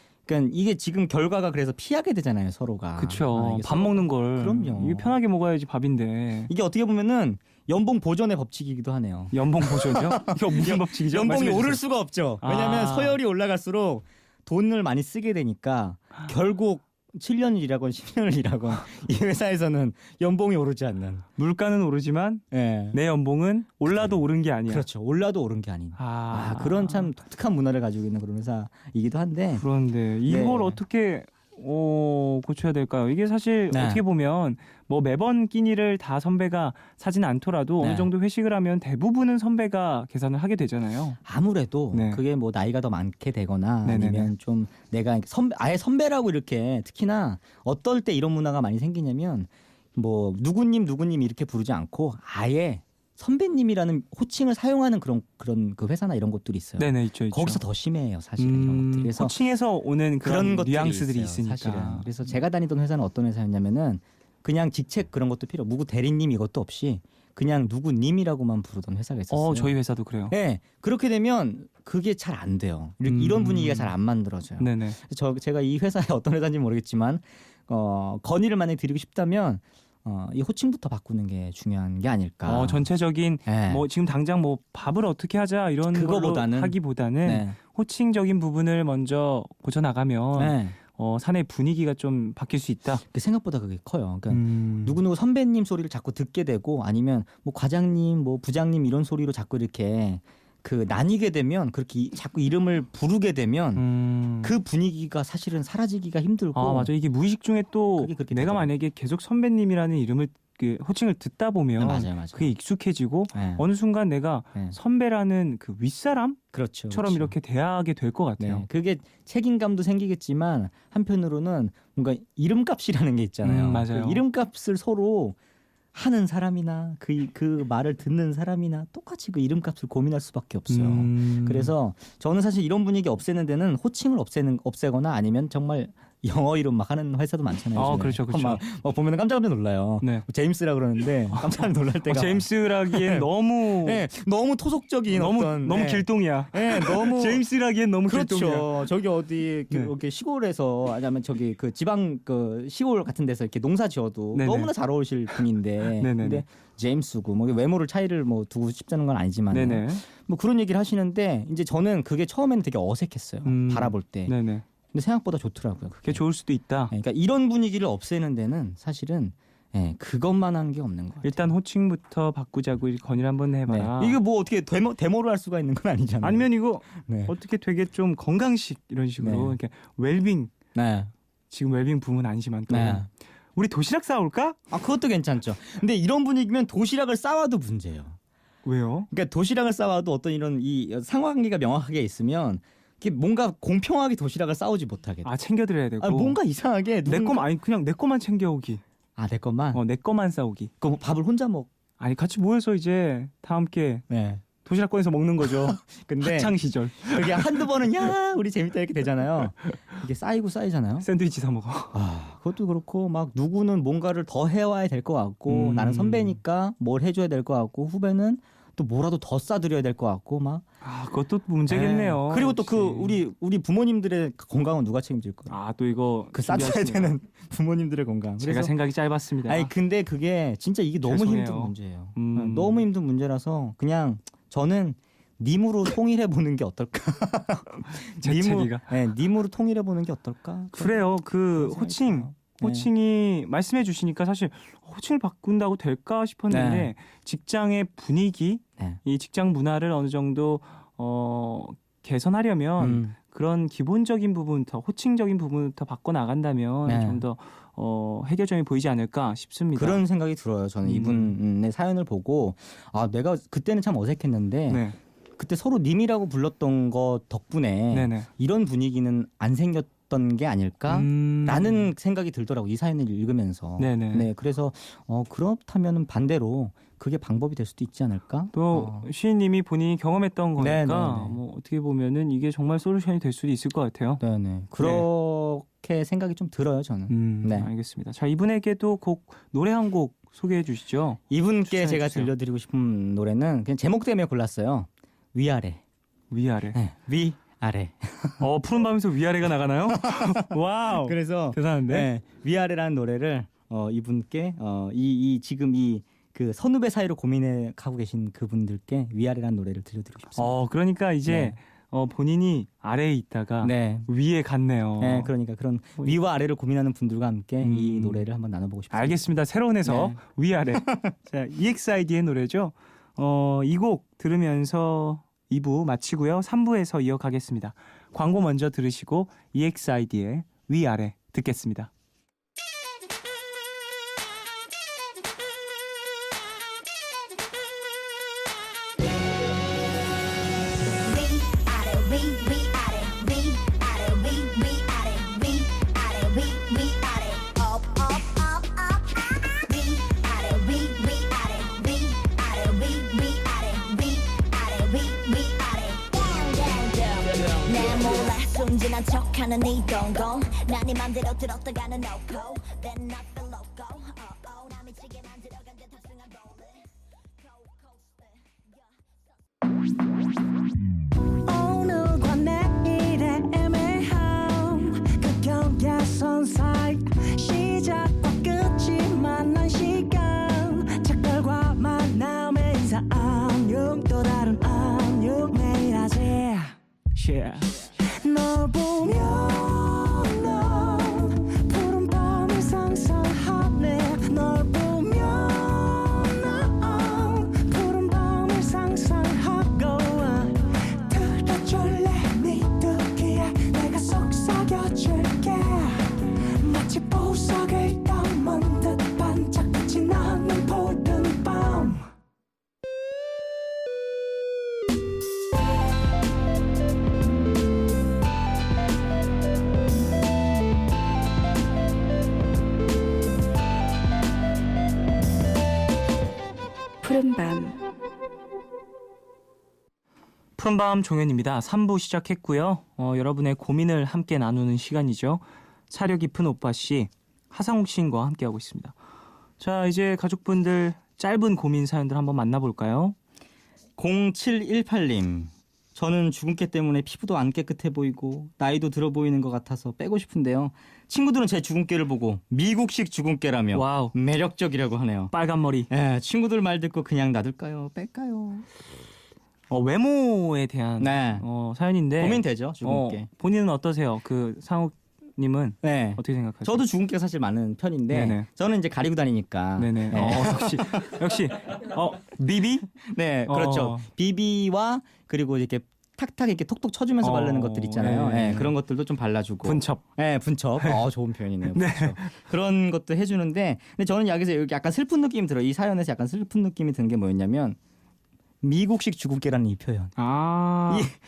이게 지금 결과가 그래서 피하게 되잖아요, 서로가. 그렇죠. 밥 먹는 걸. 그럼요. 이게 편하게 먹어야지 밥인데. 이게 어떻게 보면은 연봉 보존의 법칙이기도 하네요. 연봉 보존이요? 이거 무슨 법칙이죠? 연봉이 오를 수가 없죠. 왜냐하면 서열이 올라갈수록 돈을 많이 쓰게 되니까 결국 7년을 일하건 10년을 일하건 이 회사에서는 연봉이 오르지 않는. 물가는 오르지만 예. 내 연봉은 올라도 오른 게 아니야. 그렇죠. 올라도 오른 게 아닌. 아, 그런 참 독특한 문화를 가지고 있는 그런 회사이기도 한데. 그런데 이걸 네. 어떻게 고쳐야 될까요? 이게 사실 네. 어떻게 보면 뭐 매번 끼니를 다 선배가 사진 않더라도 네. 어느 정도 회식을 하면 대부분은 선배가 계산을 하게 되잖아요. 아무래도 네. 그게 뭐 나이가 더 많게 되거나 네네네. 아니면 좀 내가 아예 선배라고 이렇게 특히나 어떨 때 이런 문화가 많이 생기냐면 뭐 누구님 이렇게 부르지 않고 아예 선배님이라는 호칭을 사용하는 그런 그 회사나 이런 곳들이 있어요. 네네 있죠. 거기서 더 심해요, 사실은 이런 것들이. 그래서 호칭에서 오는 그런 것들이 뉘앙스들이 있어요, 있으니까. 사실은. 그래서 제가 다니던 회사는 어떤 회사였냐면은 그냥 직책 그런 것도 필요, 누구 대리님 이것도 없이 그냥 누구님이라고만 부르던 회사가 있었어요. 저희 회사도 그래요. 네, 그렇게 되면 그게 잘 안 돼요. 이런 분위기가 잘 안 만들어져요. 네네. 제가 이 회사에 어떤 회사인지 모르겠지만 건의를 만약에 드리고 싶다면 이 호칭부터 바꾸는 게 중요한 게 아닐까. 전체적인 네. 뭐 지금 당장 뭐 밥을 어떻게 하자 이런 그거보다는 걸로 하기보다는 네. 호칭적인 부분을 먼저 고쳐 나가면 네. 사내 분위기가 좀 바뀔 수 있다. 생각보다 그게 커요. 그러니까 음. 누구누구 선배님 소리를 자꾸 듣게 되고 아니면 뭐 과장님, 뭐 부장님 이런 소리로 자꾸 이렇게 그 나뉘게 되면 그렇게 자꾸 이름을 부르게 되면 그 분위기가 사실은 사라지기가 힘들고. 맞아. 이게 무의식 중에 또 그게 그렇게 내가 되더라고요. 만약에 계속 선배님이라는 이름을 그 호칭을 듣다 보면 맞아요. 그게 익숙해지고 네. 어느 순간 내가 네. 선배라는 그 윗사람처럼 그렇죠. 이렇게 대하게 될 것 같아요. 네. 그게 책임감도 생기겠지만 한편으로는 뭔가 이름값이라는 게 있잖아요. 맞아요. 그 이름값을 서로 하는 사람이나 그 말을 듣는 사람이나 똑같이 그 이름값을 고민할 수밖에 없어요. 그래서 저는 사실 이런 분위기 없애는 데는 호칭을 없애거나 아니면 정말 영어 이름 막 하는 회사도 많잖아요. 요즘에. 그렇죠, 그렇죠. 막 보면 깜짝 놀라요. 네. 제임스라 그러는데 깜짝 놀랄 때가. 제임스라기엔 너무 네, 너무 토속적인 너무 네. 길동이야. 네, 너무 제임스라기엔 너무 길동이야. 그렇죠. 저기 어디 네. 이렇게 시골에서 아니면 저기 그 지방 그 시골 같은 데서 이렇게 농사 지어도 네네. 너무나 잘 어울리실 분인데 네네네. 근데 제임스고 뭐 외모를 차이를 뭐 두고 싶다는 건 아니지만 네네. 뭐 그런 얘기를 하시는데 이제 저는 그게 처음에는 되게 어색했어요. 바라볼 때. 네네. 근데 생각보다 좋더라고요. 그게 좋을 수도 있다. 그러니까 이런 분위기를 없애는 데는 사실은 그것만 한 게 없는 거예요. 일단 호칭부터 바꾸자고 건의를 한번 해봐라. 이게 뭐 어떻게 데모를 할 수가 있는 건 아니잖아요. 아니면 이거 네. 어떻게 되게 좀 건강식 이런 식으로 네. 이렇게 웰빙 네. 지금 웰빙 부문 아니지만 또 네. 우리 도시락 싸올까? 그것도 괜찮죠. 근데 이런 분위기면 도시락을 싸와도 문제예요. 왜요? 그러니까 도시락을 싸와도 어떤 이런 이 상관관계가 명확하게 있으면 이게 뭔가 공평하게 도시락을 싸우지 못하게 돼. 챙겨드려야 되고. 뭔가 이상하게 내 거만 아니 그냥 내 거만 챙겨오기. 내 것만. 내 거만 싸오기. 그럼 밥을 혼자 먹. 아니 같이 모여서 이제 다 함께 네. 도시락 꺼내서 먹는 거죠. 근데 학창 시절 그게 한두 번은 야 우리 재밌다 이렇게 되잖아요. 이게 쌓이잖아요. 샌드위치 사 먹어. 그것도 그렇고 막 누구는 뭔가를 더 해와야 될 것 같고 나는 선배니까 뭘 해줘야 될 것 같고 후배는 또 뭐라도 더 싸드려야 될 것 같고 막. 그것도 문제겠네요. 그리고 또 그 역시. 우리 부모님들의 건강은 누가 책임질 거예요? 또 이거 그 싸줘야 준비하시네요. 되는 부모님들의 건강. 제가 생각이 짧았습니다. 아니 근데 그게 진짜 이게 너무 죄송해요. 힘든 문제예요. 너무 힘든 문제라서 그냥 저는 님으로 통일해 보는 게 어떨까? 재채기가. 님으로 통일해 보는 게 어떨까? 그래요. 그 그런 호칭. 생각이 들어요. 호칭이 말씀해 주시니까 사실 호칭을 바꾼다고 될까 싶었는데 네. 직장의 분위기, 네. 이 직장 문화를 어느 정도 개선하려면 그런 기본적인 부분부터 호칭적인 부분부터 바꿔 나간다면 네. 좀 더 해결점이 보이지 않을까 싶습니다. 그런 생각이 들어요. 저는 이분의 사연을 보고 내가 그때는 참 어색했는데 네. 그때 서로 님이라고 불렀던 것 덕분에 네네. 이런 분위기는 안 생겼던 게 아닐까라는 생각이 들더라고 이 사연을 읽으면서. 네네. 네, 그래서 그렇다면 반대로 그게 방법이 될 수도 있지 않을까? 또 시인님이 본인이 경험했던 거니까 네네네. 뭐 어떻게 보면은 이게 정말 솔루션이 될 수도 있을 것 같아요. 네네. 그렇게 생각이 좀 들어요, 저는. 네. 알겠습니다. 자, 이분에게도 노래 한 곡 소개해 주시죠. 이분께 추천해 제가 주세요. 들려드리고 싶은 노래는 그냥 제목 때문에 골랐어요. 위아래. 위아래. 네, 위아래. 푸른 밤에서 위아래가 나가나요? 와우. 그래서 대단한데. 네, 위아래라는 노래를 이분께 지금 그 선후배 사이로 고민해 가고 계신 그분들께 위아래라는 노래를 들려드리고 싶습니다. 그러니까 이제 본인이 아래에 있다가 네. 위에 갔네요. 네, 그러니까 그런 위와 아래를 고민하는 분들과 함께 이 노래를 한번 나눠보고 싶습니다. 알겠습니다. 새로운 해석 네. 위아래. 자, EXID의 노래죠. 이 곡 들으면서 2부 마치고요. 3부에서 이어가겠습니다. 광고 먼저 들으시고 EXID의 위아래 듣겠습니다. 순진한 척하는 이 동공 난 네 맘대로 들었다가는 no go Then I feel loco 나 미치게 만들어간 듯 탑승한 오늘과 내일의 애매함 그 경계선 사이 시작과 끝이 만난 시간 작별과 만남의 인사 안녕 또 다른 안녕 매일 하지 Yeah. 널 보면 난 푸른 밤을 상상하네 널 보면 난 푸른 밤을 상상하고 들어줄래 네 듣기에 내가 속삭여줄게 마치 보석을 담은 듯 반짝빛이 나는 푸른 밤 푸른밤 푸른밤 종현입니다. 3부 시작했고요. 여러분의 고민을 함께 나누는 시간이죠. 사려 깊은 오빠씨, 하상욱 시인과 함께하고 있습니다. 자, 이제 가족분들 짧은 고민 사연들 한번 만나볼까요? 0718님. 저는 주근깨 때문에 피부도 안 깨끗해 보이고 나이도 들어 보이는 것 같아서 빼고 싶은데요. 친구들은 제 주근깨를 보고 미국식 주근깨라며 와우. 매력적이라고 하네요. 빨간 머리. 예, 친구들 말 듣고 그냥 놔둘까요? 뺄까요? 외모에 대한 네. 사연인데 고민되죠, 주근깨. 본인은 어떠세요? 그 상욱님은 네. 어떻게 생각하세요? 저도 주근깨가 사실 많은 편인데 네네. 저는 이제 가리고 다니니까. 네네. 네. 역시 비비? 네, 그렇죠. 비비와 그리고 이렇게 탁탁 이렇게 톡톡 쳐주면서 바르는 것들 있잖아요. 네. 네, 그런 것들도 좀 발라주고. 분첩. 네, 분첩. 좋은 표현이네요. 네. 분첩. 그런 것도 해주는데, 근데 저는 여기서 여기 약간 슬픈 느낌이 들어요. 이 사연에서 약간 슬픈 느낌이 든 게 뭐였냐면 미국식 주근깨라는 이 표현.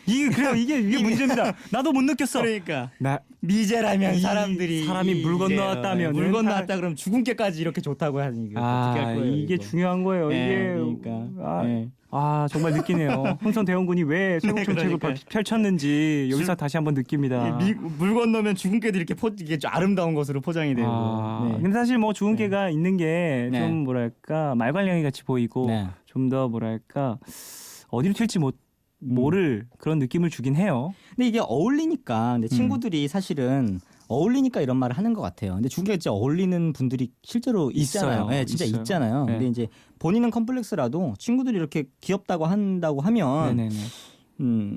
이게 그래요. 이게 문제입니다. 나도 못 느꼈어. 그러니까 나 미제라면 사람이 물 건너왔다면 물 건너왔다 그럼 주근깨까지 이렇게 좋다고 하니 어떻게 할 거예요? 이게 이거. 중요한 거예요. 네, 이게 그러니까. 네. 정말 느끼네요. 흥선대원군이 왜 세국정책을 그러니까요. 펼쳤는지 여기서 다시 한번 느낍니다. 물 건너면 주근깨도 이렇게 이게 좀 아름다운 것으로 포장이 되고. 네. 근데 사실 뭐 주근깨가 있는 게 좀 네. 뭐랄까 말괄량이 같이 보이고 네. 좀 더 뭐랄까 어디로 튈지 모를 그런 느낌을 주긴 해요. 근데 이게 어울리니까 근데 친구들이 사실은 어울리니까 이런 말을 하는 것 같아요. 근데 주근깨가 진짜 어울리는 분들이 실제로 있잖아요. 있어요. 네, 진짜 있어요. 있잖아요. 네. 근데 이제 본인은 컴플렉스라도 친구들이 이렇게 귀엽다고 한다고 하면 네네네.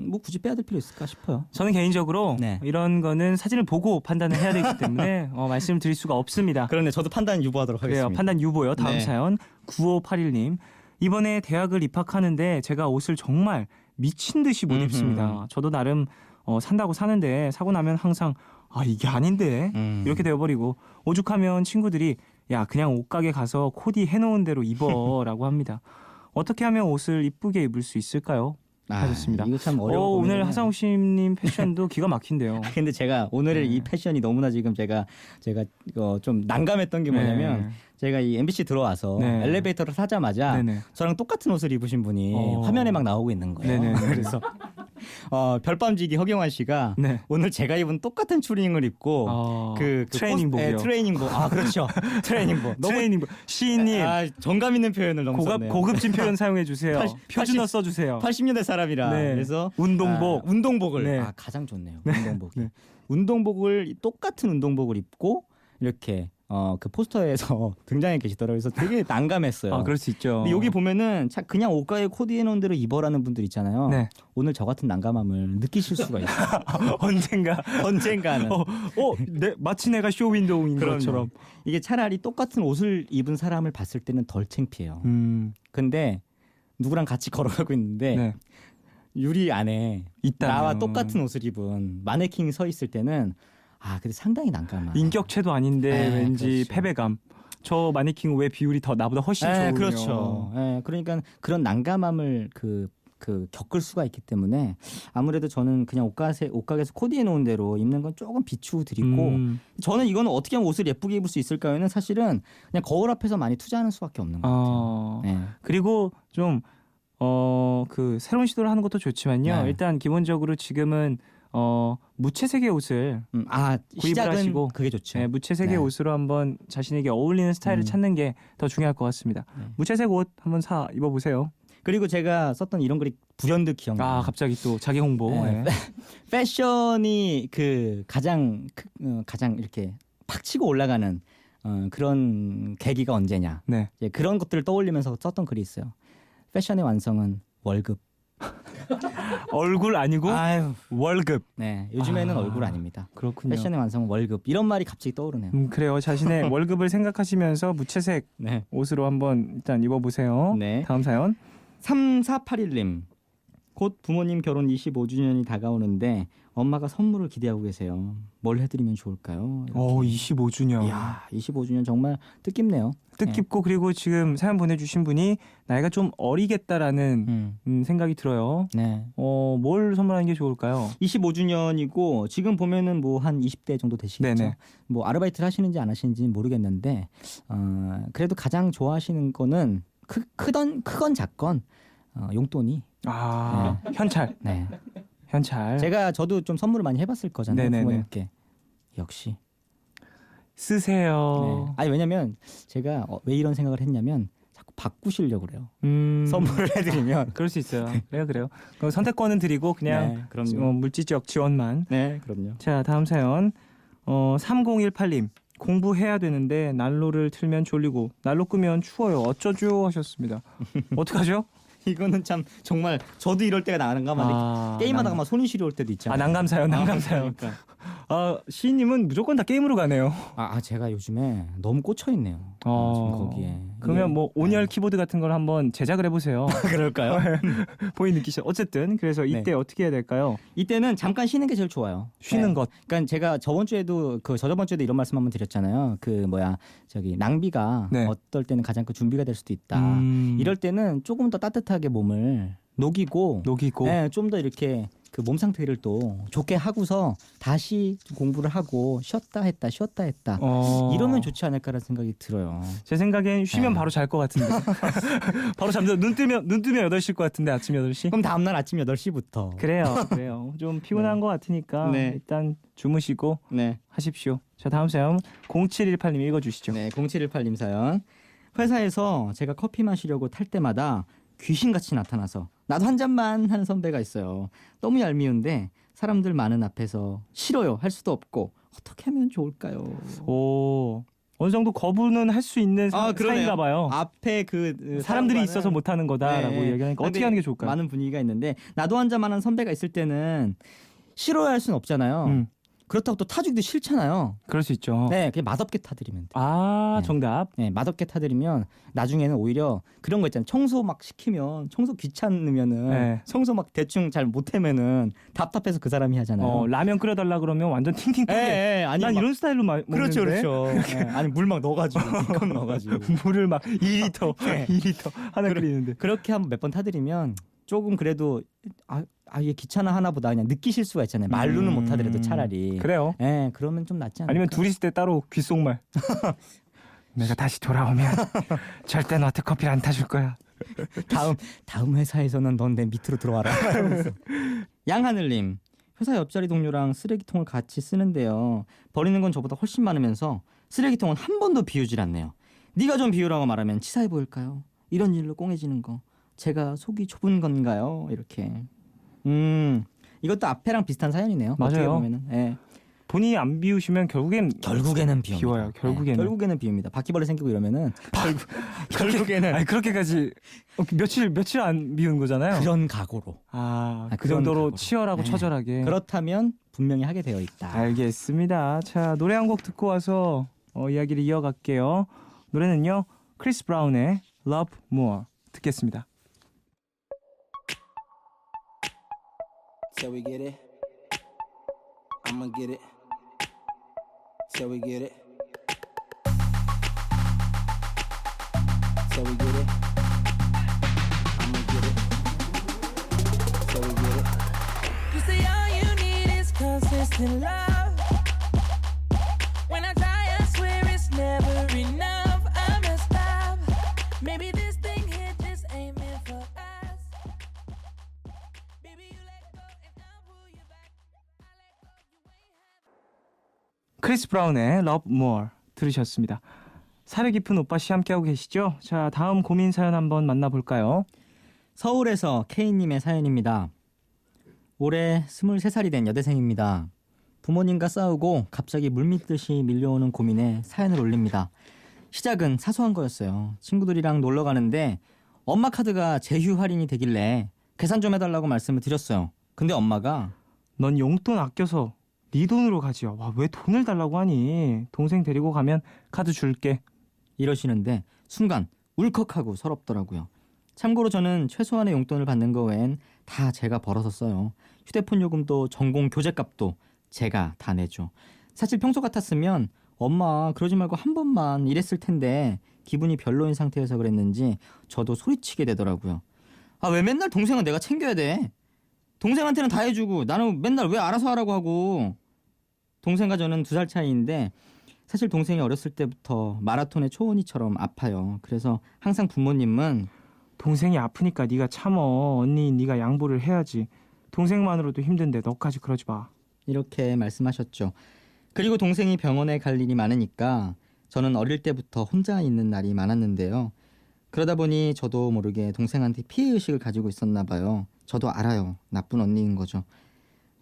뭐 굳이 빼야 될 필요 있을까 싶어요. 저는 개인적으로 네. 이런 거는 사진을 보고 판단을 해야 되기 때문에 말씀을 드릴 수가 없습니다. 그런데 저도 판단 유보하도록 하겠습니다. 그래요. 판단 유보요. 다음 네. 사연 9581님. 이번에 대학을 입학하는데 제가 옷을 정말 미친 듯이 못 입습니다. 저도 나름 산다고 사는데 사고 나면 항상 이게 아닌데 이렇게 되어버리고 오죽하면 친구들이 야 그냥 옷가게 가서 코디 해놓은 대로 입어라고 합니다. 어떻게 하면 옷을 이쁘게 입을 수 있을까요? 하셨습니다. 이거 참 어려워. 오늘 하상욱 씨님 패션도 기가 막힌데요. 근데 제가 오늘 이 패션이 너무나 지금 제가 이거 좀 난감했던 게 뭐냐면 제가 이 MBC 들어와서 네. 엘리베이터를 타자마자 네네. 저랑 똑같은 옷을 입으신 분이 화면에 막 나오고 있는 거예요. 네네. 그래서 별밤지기 허경환 씨가 네. 오늘 제가 입은 똑같은 추리닝을 입고 트레이닝복이요. 트레이닝복. 그렇죠. 트레이닝복. 트레이닝복. 시인님 정감 있는 표현을 너무 썼네요. 고급진 표현 사용해 주세요. 표준어 써주세요. 80년대 사람이라 네. 그래서 운동복을 가장 좋네요. 운동복이 운동복을 똑같은 운동복을 입고 이렇게 그 포스터에서 등장해 계시더라고요. 그래서 되게 난감했어요. 아, 그럴 수 있죠. 근데 여기 보면은 그냥 옷가에 코디해 놓은 대로 입어라는 분들 있잖아요. 네. 오늘 저 같은 난감함을 느끼실 수가 있어요. 언젠가는. 마치 내가 쇼윈도우인 그럼요. 것처럼. 이게 차라리 똑같은 옷을 입은 사람을 봤을 때는 덜 창피해요. 근데 누구랑 같이 걸어가고 있는데 네. 유리 안에 있다면. 나와 똑같은 옷을 입은 마네킹이 서 있을 때는 근데 상당히 난감한. 인격체도 아닌데 네, 왠지 그렇죠. 패배감. 저 마네킹 왜 비율이 더 나보다 훨씬 좋으며. 그렇죠. 그러니까 그런 난감함을 겪을 수가 있기 때문에 아무래도 저는 그냥 옷가게에서 코디해 놓은 대로 입는 건 조금 비추드리고 저는 이거는 어떻게 하면 옷을 예쁘게 입을 수 있을까요는 사실은 그냥 거울 앞에서 많이 투자하는 수밖에 없는 것 같아요. 네. 그리고 좀 새로운 시도를 하는 것도 좋지만요. 네. 일단 기본적으로 지금은 무채색의 옷을 구입을 시작은 하시고 그게 좋죠. 네, 무채색의 네. 옷으로 한번 자신에게 어울리는 스타일을 찾는 게 더 중요할 것 같습니다. 네. 무채색 옷 한번 사 입어보세요. 그리고 제가 썼던 이런 글이 불현듯 기억나요. 갑자기 또 자기 홍보. 네. 네. 패션이 가장 이렇게 팍 치고 올라가는 그런 계기가 언제냐. 네. 이제 그런 것들을 떠올리면서 썼던 글이 있어요. 패션의 완성은 월급. 얼굴 아니고 월급. 네, 요즘에는 얼굴 아닙니다. 그렇군요. 패션의 완성은 월급. 이런 말이 갑자기 떠오르네요. 그래요. 자신의 월급을 생각하시면서 무채색 네. 옷으로 한번 일단 입어보세요. 네. 다음 사연. 3481님. 곧 부모님 결혼 25주년이 다가오는데 엄마가 선물을 기대하고 계세요. 뭘 해드리면 좋을까요? 25주년. 이야, 25주년 정말 뜻깊네요. 뜻깊고 그리고 지금 사연 보내주신 분이 나이가 좀 어리겠다라는 생각이 들어요. 네. 뭘 선물하는 게 좋을까요? 25주년이고 지금 보면은 뭐 한 20대 정도 되시겠죠. 네네. 뭐 아르바이트를 하시는지 안 하시는지는 모르겠는데 그래도 가장 좋아하시는 거는 크건 작건 용돈이. 현찰. 네. 현찰. 저도 좀 선물을 많이 해봤을 거잖아요. 네네네. 부모님께. 역시. 쓰세요. 네. 아니 왜냐면 제가 왜 이런 생각을 했냐면 자꾸 바꾸시려고 그래요. 선물을 해드리면. 그럴 수 있어요. 그래요. 그럼 선택권은 드리고 그냥 네, 그럼요. 물질적 지원만. 네, 그럼요. 자, 다음 사연. 3018님. 공부해야 되는데 난로를 틀면 졸리고 난로 끄면 추워요. 어쩌죠? 하셨습니다. 어떡하죠? 이거는 참 정말 저도 이럴 때가 난감한데 게임하다가 막 손이 시려울 때도 있잖아요. 난감사연. 그러니까. 시인님은 무조건 다 게임으로 가네요. 제가 요즘에 너무 꽂혀 있네요. 지금 거기에. 그러면 뭐 온열 키보드 같은 걸 한번 제작을 해보세요. 그럴까요? 본인 느끼셔. 어쨌든 그래서 이때 어떻게 해야 될까요? 이때는 잠깐 쉬는 게 제일 좋아요. 쉬는 것. 그러니까 제가 저번 주에도 저저번 주에도 이런 말씀 한번 드렸잖아요. 낭비가 어떨 때는 가장 큰 준비가 될 수도 있다. 이럴 때는 조금 더 따뜻하게 몸을 녹이고 좀 더 이렇게 그 몸 상태를 또 좋게 하고서 다시 공부를 하고 쉬었다 했다 이러면 좋지 않을까라는 생각이 들어요. 제 생각엔 쉬면 바로 잘 것 같은데. 바로 잠들 눈 뜨면 8시일 것 같은데 아침 8시? 그럼 다음날 아침 8시부터. 그래요. 좀 피곤한 것 같으니까 일단 주무시고 하십시오. 자, 다음 사연 0718님 읽어주시죠. 네, 0718님 사연. 회사에서 제가 커피 마시려고 탈 때마다 귀신같이 나타나서 나도 한 잔만 하는 선배가 있어요. 너무 얄미운데 사람들 많은 앞에서 싫어요 할 수도 없고 어떻게 하면 좋을까요? 어느 정도 거부는 할 수 있는 사이인가 봐요. 앞에 사람들이 있어서 못하는 거다라고 얘기하니까 어떻게 하는 게 좋을까요? 많은 분위기가 있는데 나도 한 잔만 하는 선배가 있을 때는 싫어할 수는 없잖아요. 그렇다고 또 타주기도 싫잖아요. 그럴 수 있죠. 네, 그냥 맛없게 타드리면 돼요. 정답. 네, 맛없게 타드리면 나중에는 오히려 그런 거 있잖아요. 청소 막 시키면 청소 귀찮으면은 청소 막 대충 잘 못하면은 답답해서 그 사람이 하잖아요. 라면 끓여달라 그러면 완전 팅팅 크게. 난 이런 스타일로 먹는데. 그렇죠. 아니 물 막 넣어가지고 이건 넣어가지고 물을 막 2리터 2리터 하나 끓이는데 그렇게 한번 몇 번 타드리면 조금 그래도 얘 귀찮아 하나 보다 그냥 느끼실 수가 있잖아요. 말로는 못 하더라도 차라리. 그래요. 네, 그러면 좀 낫지 않을까. 아니면 둘이 있을 때 따로 귓속말. 내가 다시 돌아오면 절대 너한테 커피를 안 타줄 거야. 다음 회사에서는 넌 내 밑으로 들어와라. 양하늘님. 회사 옆자리 동료랑 쓰레기통을 같이 쓰는데요. 버리는 건 저보다 훨씬 많으면서 쓰레기통은 한 번도 비우질 않네요. 네가 좀 비우라고 말하면 치사해 보일까요? 이런 일로 꽁해지는 거 제가 속이 좁은 건가요? 이렇게. 이것도 앞에랑 비슷한 사연이네요. 맞아요. 보면은. 네. 본인이 안 비우시면 결국엔 결국에는 비워요. 네, 결국에는 비웁니다. 바퀴벌레 생기고 이러면은 결국에는 아니 그렇게까지 며칠 안 비운 거잖아요. 그런 각오로. 그 그런 정도로 각오로. 치열하고 네. 처절하게. 그렇다면 분명히 하게 되어 있다. 알겠습니다. 자, 노래 한 곡 듣고 와서 이야기를 이어갈게요. 노래는요, 크리스 브라운의 Love More 듣겠습니다. Till we get it, I'ma get it. Till we get it. Till we get it, I'ma get it. Till we get it. You say all you need is consistent love. When I try, I swear it's never enough. I messed up. Maybe this thing here just ain't meant for us. Baby, you let go and I'll pull you back. I let go, you ain't have. 크리스 브라운의 Love More 들으셨습니다. 사려 깊은 오빠 씨 함께하고 계시죠? 자, 다음 고민 사연 한번 만나볼까요? 서울에서 K님의 사연입니다. 올해 23살이 된 여대생입니다. 부모님과 싸우고 갑자기 물밀듯이 밀려오는 고민에 사연을 올립니다. 시작은 사소한 거였어요. 친구들이랑 놀러 가는데 엄마 카드가 제휴 할인이 되길래 계산 좀 해달라고 말씀을 드렸어요. 근데 엄마가 넌 용돈 아껴서 네 돈으로 가지요. 와, 왜 돈을 달라고 하니? 동생 데리고 가면 카드 줄게. 이러시는데 순간 울컥하고 서럽더라고요. 참고로 저는 최소한의 용돈을 받는 거 외엔 다 제가 벌어서 써요. 휴대폰 요금도 전공 교재값도 제가 다 내죠. 사실 평소 같았으면 엄마 그러지 말고 한 번만 이랬을 텐데 기분이 별로인 상태여서 그랬는지 저도 소리치게 되더라고요. 아, 왜 맨날 동생은 내가 챙겨야 돼? 동생한테는 다 해주고 나는 맨날 왜 알아서 하라고 하고. 동생과 저는 2살 차이인데 사실 동생이 어렸을 때부터 마라톤의 초원이처럼 아파요. 그래서 항상 부모님은 동생이 아프니까 네가 참어. 언니 네가 양보를 해야지. 동생만으로도 힘든데 너까지 그러지 마. 이렇게 말씀하셨죠. 그리고 동생이 병원에 갈 일이 많으니까 저는 어릴 때부터 혼자 있는 날이 많았는데요. 그러다 보니 저도 모르게 동생한테 피해의식을 가지고 있었나 봐요. 저도 알아요. 나쁜 언니인 거죠.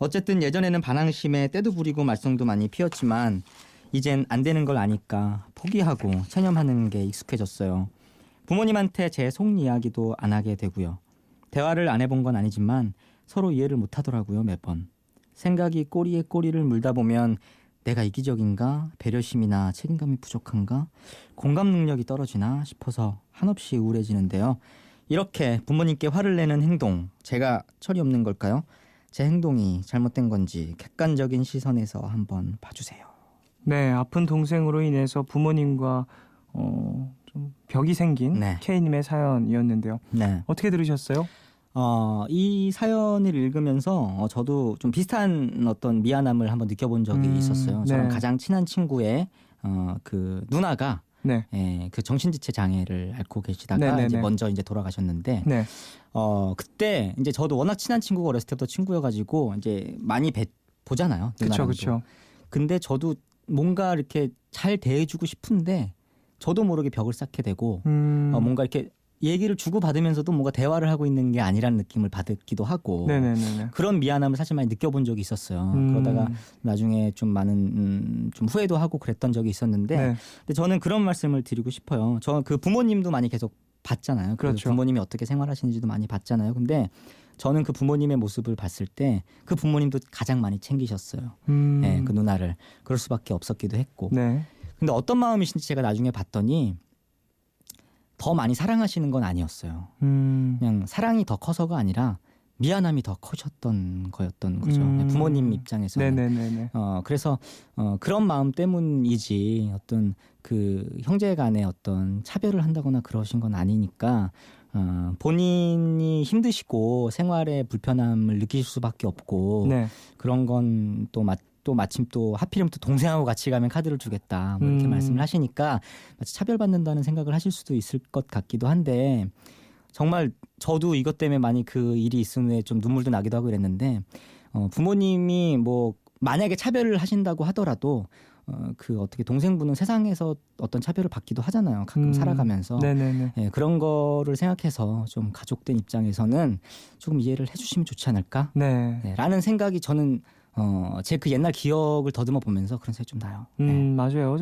어쨌든 예전에는 반항심에 때도 부리고 말썽도 많이 피웠지만 이젠 안 되는 걸 아니까 포기하고 체념하는 게 익숙해졌어요. 부모님한테 제 속 이야기도 안 하게 되고요. 대화를 안 해본 건 아니지만 서로 이해를 못 하더라고요, 매번. 생각이 꼬리에 꼬리를 물다 보면 내가 이기적인가? 배려심이나 책임감이 부족한가? 공감 능력이 떨어지나 싶어서 한없이 우울해지는데요. 이렇게 부모님께 화를 내는 행동, 제가 철이 없는 걸까요? 제 행동이 잘못된 건지 객관적인 시선에서 한번 봐주세요. 네, 아픈 동생으로 인해서 부모님과 좀 벽이 생긴 네. K님의 사연이었는데요. 네. 어떻게 들으셨어요? 이 사연을 읽으면서 저도 좀 비슷한 어떤 미안함을 한번 느껴본 적이 있었어요. 저랑 네. 가장 친한 친구의 그 누나가 네. 그 정신지체 장애를 앓고 계시다가 네네네. 이제 먼저 이제 돌아가셨는데 네. 그때 이제 저도 워낙 친한 친구가 어렸을 때부터 친구여가지고 이제 많이 보잖아요. 그렇죠, 누나랑도. 그렇죠. 근데 저도 뭔가 이렇게 잘 대해주고 싶은데 저도 모르게 벽을 쌓게 되고 뭔가 이렇게 얘기를 주고받으면서도 뭔가 대화를 하고 있는 게 아니라는 느낌을 받기도 하고 네네네. 그런 미안함을 사실 많이 느껴본 적이 있었어요. 그러다가 나중에 좀 많은 좀 후회도 하고 그랬던 적이 있었는데 네. 근데 저는 그런 말씀을 드리고 싶어요. 저 그 부모님도 많이 계속 봤잖아요. 그렇죠. 그 부모님이 어떻게 생활하시는지도 많이 봤잖아요. 근데 저는 그 부모님의 모습을 봤을 때 그 부모님도 가장 많이 챙기셨어요. 네, 그 누나를. 그럴 수밖에 없었기도 했고. 네. 근데 어떤 마음이신지 제가 나중에 봤더니 더 많이 사랑하시는 건 아니었어요. 그냥 사랑이 더 커서가 아니라 미안함이 더 커졌던 거였던 거죠. 부모님 입장에서는. 네네네. 그래서 그런 마음 때문이지 어떤 그 형제 간의 어떤 차별을 한다거나 그러신 건 아니니까 본인이 힘드시고 생활에 불편함을 느끼실 수밖에 없고 네. 그런 건 또 마침 또 하필이면 또 동생하고 같이 가면 카드를 주겠다 뭐 이렇게 말씀을 하시니까 마치 차별받는다는 생각을 하실 수도 있을 것 같기도 한데 정말 저도 이것 때문에 많이 그 일이 있은 후에 좀 눈물도 나기도 하고 그랬는데 부모님이 뭐 만약에 차별을 하신다고 하더라도 그 어떻게 동생분은 세상에서 어떤 차별을 받기도 하잖아요. 가끔 살아가면서. 네네네. 네, 그런 거를 생각해서 좀 가족된 입장에서는 조금 이해를 해주시면 좋지 않을까? 네. 네, 라는 생각이 저는 제 그 옛날 기억을 더듬어 보면서 그런 생각이 좀 나요. 네. 맞아요.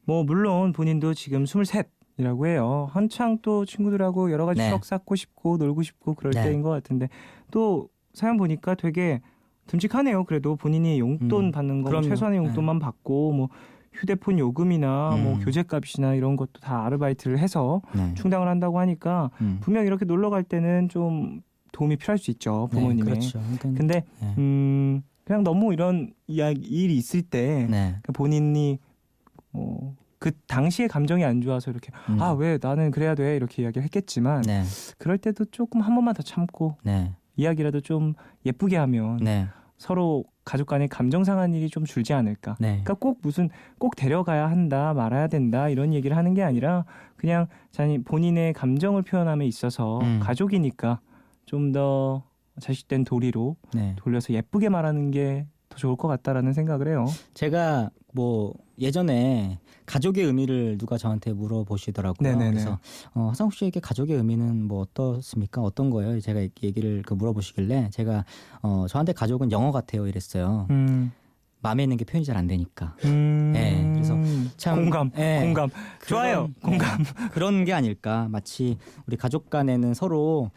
뭐 물론 본인도 지금 23이라고 해요. 한창 또 친구들하고 여러 가지 네. 추억 쌓고 싶고 놀고 싶고 그럴 네. 때인 것 같은데 또 사연 보니까 되게 듬직하네요. 그래도 본인이 용돈 받는 거 그럼요. 최소한의 용돈만 받고 뭐 휴대폰 요금이나 뭐 교재값이나 이런 것도 다 아르바이트를 해서 네. 충당을 한다고 하니까 분명 이렇게 놀러 갈 때는 좀 도움이 필요할 수 있죠. 부모님의. 네, 그렇죠. 그러니까, 근데 네. 그냥 너무 이런 일이 있을 때 네. 본인이 그 당시에 감정이 안 좋아서 이렇게 아, 왜 나는 그래야 돼 이렇게 이야기를 했겠지만 네. 그럴 때도 조금 한 번만 더 참고 네. 이야기라도 좀 예쁘게 하면 네. 서로 가족 간의 감정 상한 일이 좀 줄지 않을까. 네. 그러니까 꼭 데려가야 한다, 말아야 된다 이런 얘기를 하는 게 아니라 그냥 본인의 감정을 표현함에 있어서 가족이니까 좀 더 자식된 도리로 네. 돌려서 예쁘게 말하는 게 더 좋을 것 같다라는 생각을 해요. 제가 뭐 예전에 가족의 의미를 누가 저한테 물어보시더라고요. 네네네. 그래서 하상욱 씨에게 가족의 의미는 뭐 어떻습니까? 어떤 거예요? 제가 얘기를 물어보시길래 제가 저한테 가족은 영어 같아요 이랬어요. 마음에 있는 게 표현이 잘 안 되니까. 네, 그래서 참 공감. 좋아요. 공감. 그런 게 아닐까. 마치 우리 가족 간에는 서로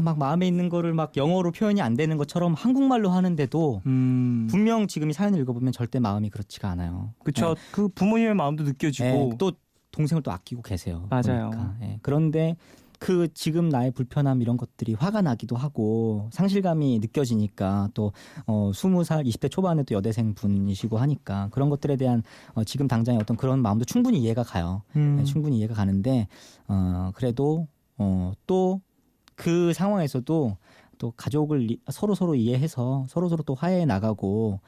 막 마음에 있는 거를 막 영어로 표현이 안 되는 것처럼 한국말로 하는데도 분명 지금 이 사연을 읽어보면 절대 마음이 그렇지가 않아요. 그렇죠. 네. 그 부모님의 마음도 느껴지고 네, 또 동생을 또 아끼고 계세요. 맞아요. 보니까. 네, 그런데 그 지금 나의 불편함 이런 것들이 화가 나기도 하고 상실감이 느껴지니까 또 20살 20대 초반에 또 여대생 분이시고 하니까 그런 것들에 대한 지금 당장의 어떤 그런 마음도 충분히 이해가 가요. 네, 충분히 이해가 가는데 그래도 또 그 상황에서도 또 가족을 서로 이해해서 서로 또 화해해 나가고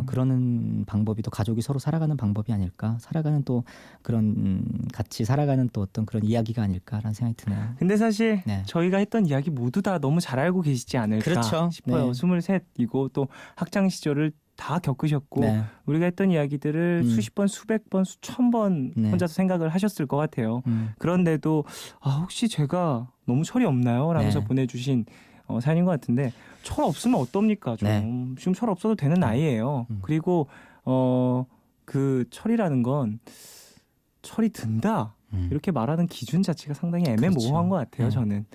그러는 방법이 또 가족이 서로 살아가는 방법이 아닐까. 살아가는 또 그런 같이 살아가는 또 어떤 그런 이야기가 아닐까라는 생각이 드네요. 근데 사실 네. 저희가 했던 이야기 모두 다 너무 잘 알고 계시지 않을까 그렇죠. 싶어요. 네. 23이고 또 학창 시절을 다 겪으셨고 네. 우리가 했던 이야기들을 수십 번, 수백 번, 수천 번 네. 혼자서 생각을 하셨을 것 같아요. 그런데도 혹시 제가 너무 철이 없나요? 라면서 네. 보내주신 사연인 것 같은데 철 없으면 어떻습니까? 좀 네. 지금 철 없어도 되는 나이예요. 그리고 그 철이라는 건 철이 든다 이렇게 말하는 기준 자체가 상당히 애매모호한 그렇죠. 것 같아요. 네. 저는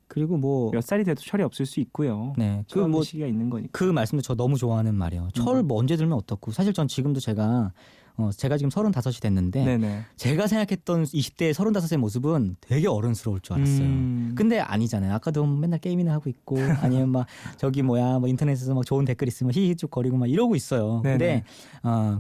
그리고 뭐 몇 살이 돼도 철이 없을 수 있고요. 네. 그 뭐 시기가 있는 거니까. 그 말씀도 저 너무 좋아하는 말이에요. 철 뭐 언제 들면 어떻고. 사실 전 지금도 제가 지금 35이 됐는데 네네. 제가 생각했던 20대 35의 모습은 되게 어른스러울 줄 알았어요. 근데 아니잖아요. 아까도 맨날 게임이나 하고 있고 아니면 막 저기 뭐 인터넷에서 막 좋은 댓글 있으면 히히죽거리고 막 이러고 있어요. 네네. 근데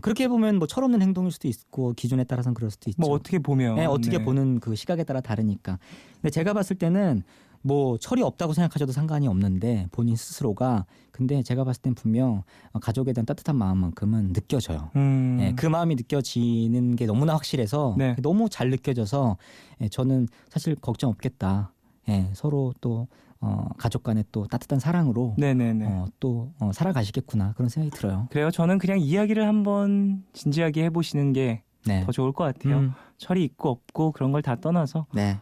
그렇게 보면 뭐 철없는 행동일 수도 있고 기준에 따라서는 그럴 수도 있죠. 뭐 어떻게 보면 네, 어떻게 네. 보는 그 시각에 따라 다르니까. 근데 제가 봤을 때는 뭐 철이 없다고 생각하셔도 상관이 없는데 본인 스스로가 근데 제가 봤을 땐 분명 가족에 대한 따뜻한 마음만큼은 느껴져요. 네, 그 마음이 느껴지는 게 너무나 확실해서 네. 너무 잘 느껴져서 저는 사실 걱정 없겠다. 서로 또 가족 간에 또 따뜻한 사랑으로 네네네. 또 살아가시겠구나 그런 생각이 들어요. 그래요. 저는 그냥 이야기를 한번 진지하게 해보시는 게 더 네. 좋을 것 같아요. 철이 있고 없고 그런 걸 다 떠나서 네.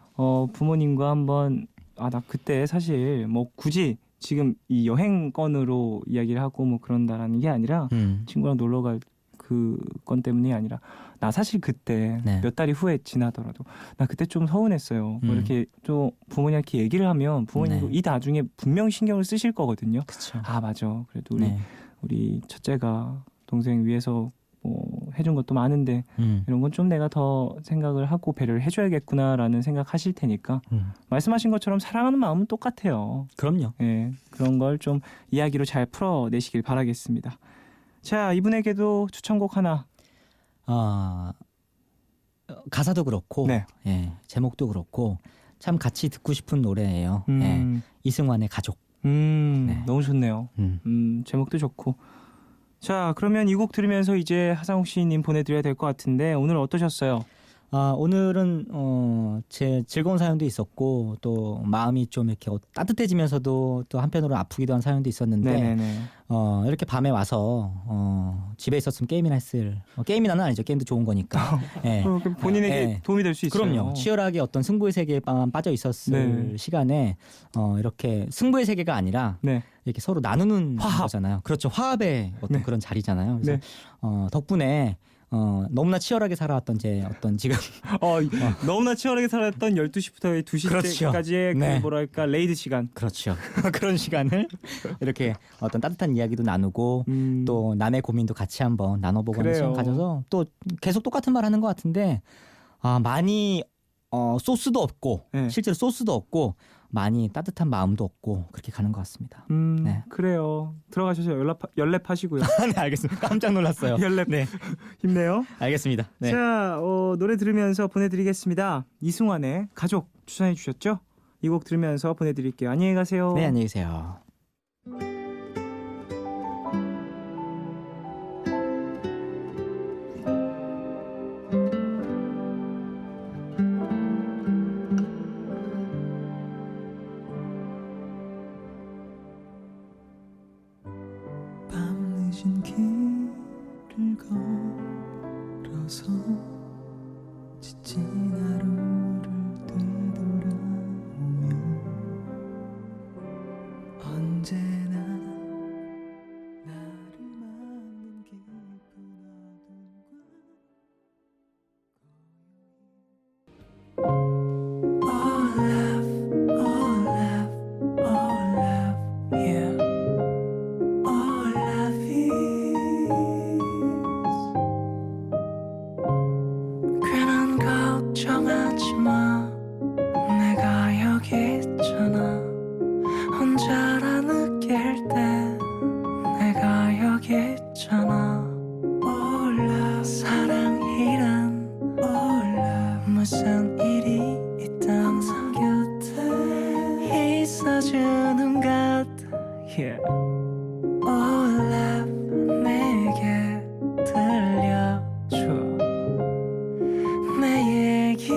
부모님과 한번 나 그때 사실 뭐 굳이 지금 이 여행 건으로 이야기를 하고 뭐 그런다라는 게 아니라 친구랑 놀러 갈 그 건 때문이 아니라 나 사실 그때 네. 몇 달이 후에 지나더라도 나 그때 좀 서운했어요. 뭐 이렇게 좀 부모님한테 얘기를 하면 부모님도 네. 이 나중에 분명 신경을 쓰실 거거든요. 그렇죠. 아 맞아. 그래도 네. 우리 첫째가 동생 위해서 뭐 해준 것도 많은데 이런 건 좀 내가 더 생각을 하고 배려를 해줘야겠구나라는 생각하실 테니까 말씀하신 것처럼 사랑하는 마음은 똑같아요. 그럼요. 예, 그런 걸 좀 이야기로 잘 풀어내시길 바라겠습니다. 자, 이분에게도 추천곡 하나. 가사도 그렇고 네. 제목도 그렇고 참 같이 듣고 싶은 노래예요. 이승환의 가족. 네. 너무 좋네요. 제목도 좋고. 자, 그러면 이 곡 들으면서 이제 하상욱 시인님 보내드려야 될 것 같은데 오늘 어떠셨어요? 오늘은 제 즐거운 사연도 있었고 또 마음이 좀 이렇게 따뜻해지면서도 또 한편으로 아프기도 한 사연도 있었는데 네네네. 이렇게 밤에 와서 집에 있었으면 게임이나 했을 게임이나는 아니죠. 게임도 좋은 거니까. 예. 그럼 본인에게 예. 도움이 될 수 있어요. 그럼요. 치열하게 어떤 승부의 세계에만 빠져 있었을 네. 시간에 이렇게 승부의 세계가 아니라 네. 이렇게 서로 나누는 화합. 거잖아요. 그렇죠. 화합의 어떤 네. 그런 자리잖아요. 그래서 네. 덕분에 너무나 치열하게 살아왔던 제 어떤 지금 너무나 치열하게 살았던 12시부터 2시까지의 그 네. 뭐랄까 레이드 시간. 그렇죠. 그런 시간을 이렇게 어떤 따뜻한 이야기도 나누고 또 남의 고민도 같이 한번 나눠보고 하는 그래요. 시간 가져서 또 계속 똑같은 말 하는 것 같은데 많이 소스도 없고 네. 실제로 소스도 없고 많이 따뜻한 마음도 없고 그렇게 가는 것 같습니다. 네. 그래요. 들어가셔서 연랩하시고요. 네, 알겠습니다. 깜짝 놀랐어요. 연랩. 네, 힘내요. 알겠습니다. 네. 자, 노래 들으면서 보내드리겠습니다. 이승환의 가족 추천해 주셨죠? 이 곡 들으면서 보내드릴게요. 안녕히 가세요. 네, 안녕히 계세요. 밤늦은 길을 걸어서 지친 하루를 되돌아오며 언제나 나를 막는 깊은 어둠과 All love, all love, all love, yeah. All love is 괜한 걱정하지 마 내가 여기 있잖아 혼자라 느낄 때 내가 여기 있잖아 All love 사랑이란 All love 무슨 일이 있든 항상 곁에 있어주는 것 yeah. All love 내게 들려줘 내 얘기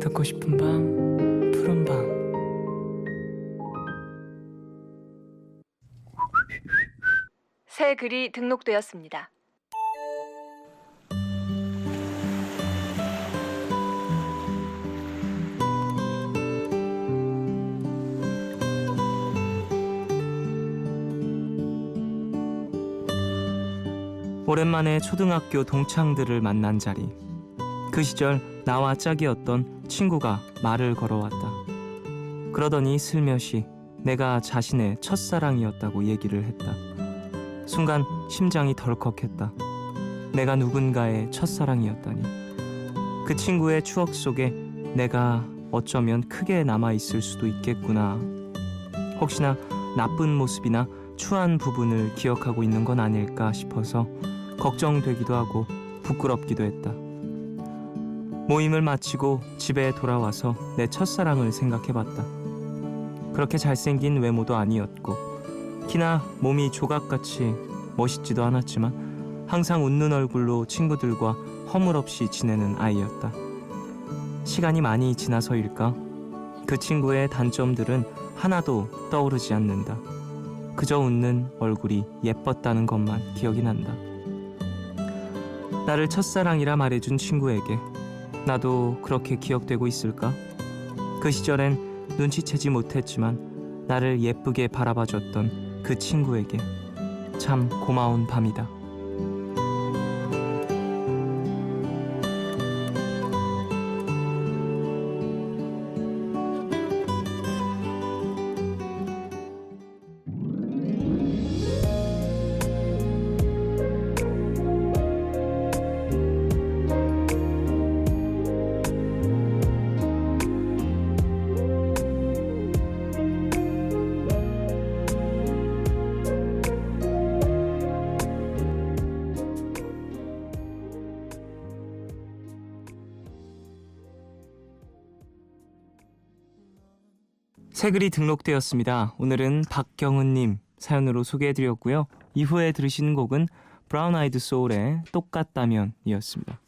듣고 싶은 밤 푸른 밤 새 글이 등록되었습니다. 오랜만에 초등학교 동창들을 만난 자리. 그 시절 나와 짝이었던 친구가 말을 걸어왔다. 그러더니 슬며시 내가 자신의 첫사랑이었다고 얘기를 했다. 순간 심장이 덜컥했다. 내가 누군가의 첫사랑이었다니. 그 친구의 추억 속에 내가 어쩌면 크게 남아있을 수도 있겠구나. 혹시나 나쁜 모습이나 추한 부분을 기억하고 있는 건 아닐까 싶어서 걱정되기도 하고 부끄럽기도 했다. 모임을 마치고 집에 돌아와서 내 첫사랑을 생각해봤다. 그렇게 잘생긴 외모도 아니었고 키나 몸이 조각같이 멋있지도 않았지만 항상 웃는 얼굴로 친구들과 허물없이 지내는 아이였다. 시간이 많이 지나서일까? 그 친구의 단점들은 하나도 떠오르지 않는다. 그저 웃는 얼굴이 예뻤다는 것만 기억이 난다. 나를 첫사랑이라 말해준 친구에게 나도 그렇게 기억되고 있을까? 그 시절엔 눈치채지 못했지만 나를 예쁘게 바라봐줬던 그 친구에게 참 고마운 밤이다. 새 글이 등록되었습니다. 오늘은 박경은님 사연으로 소개해드렸고요. 이후에 들으신 곡은 브라운 아이드 소울의 똑같다면이었습니다.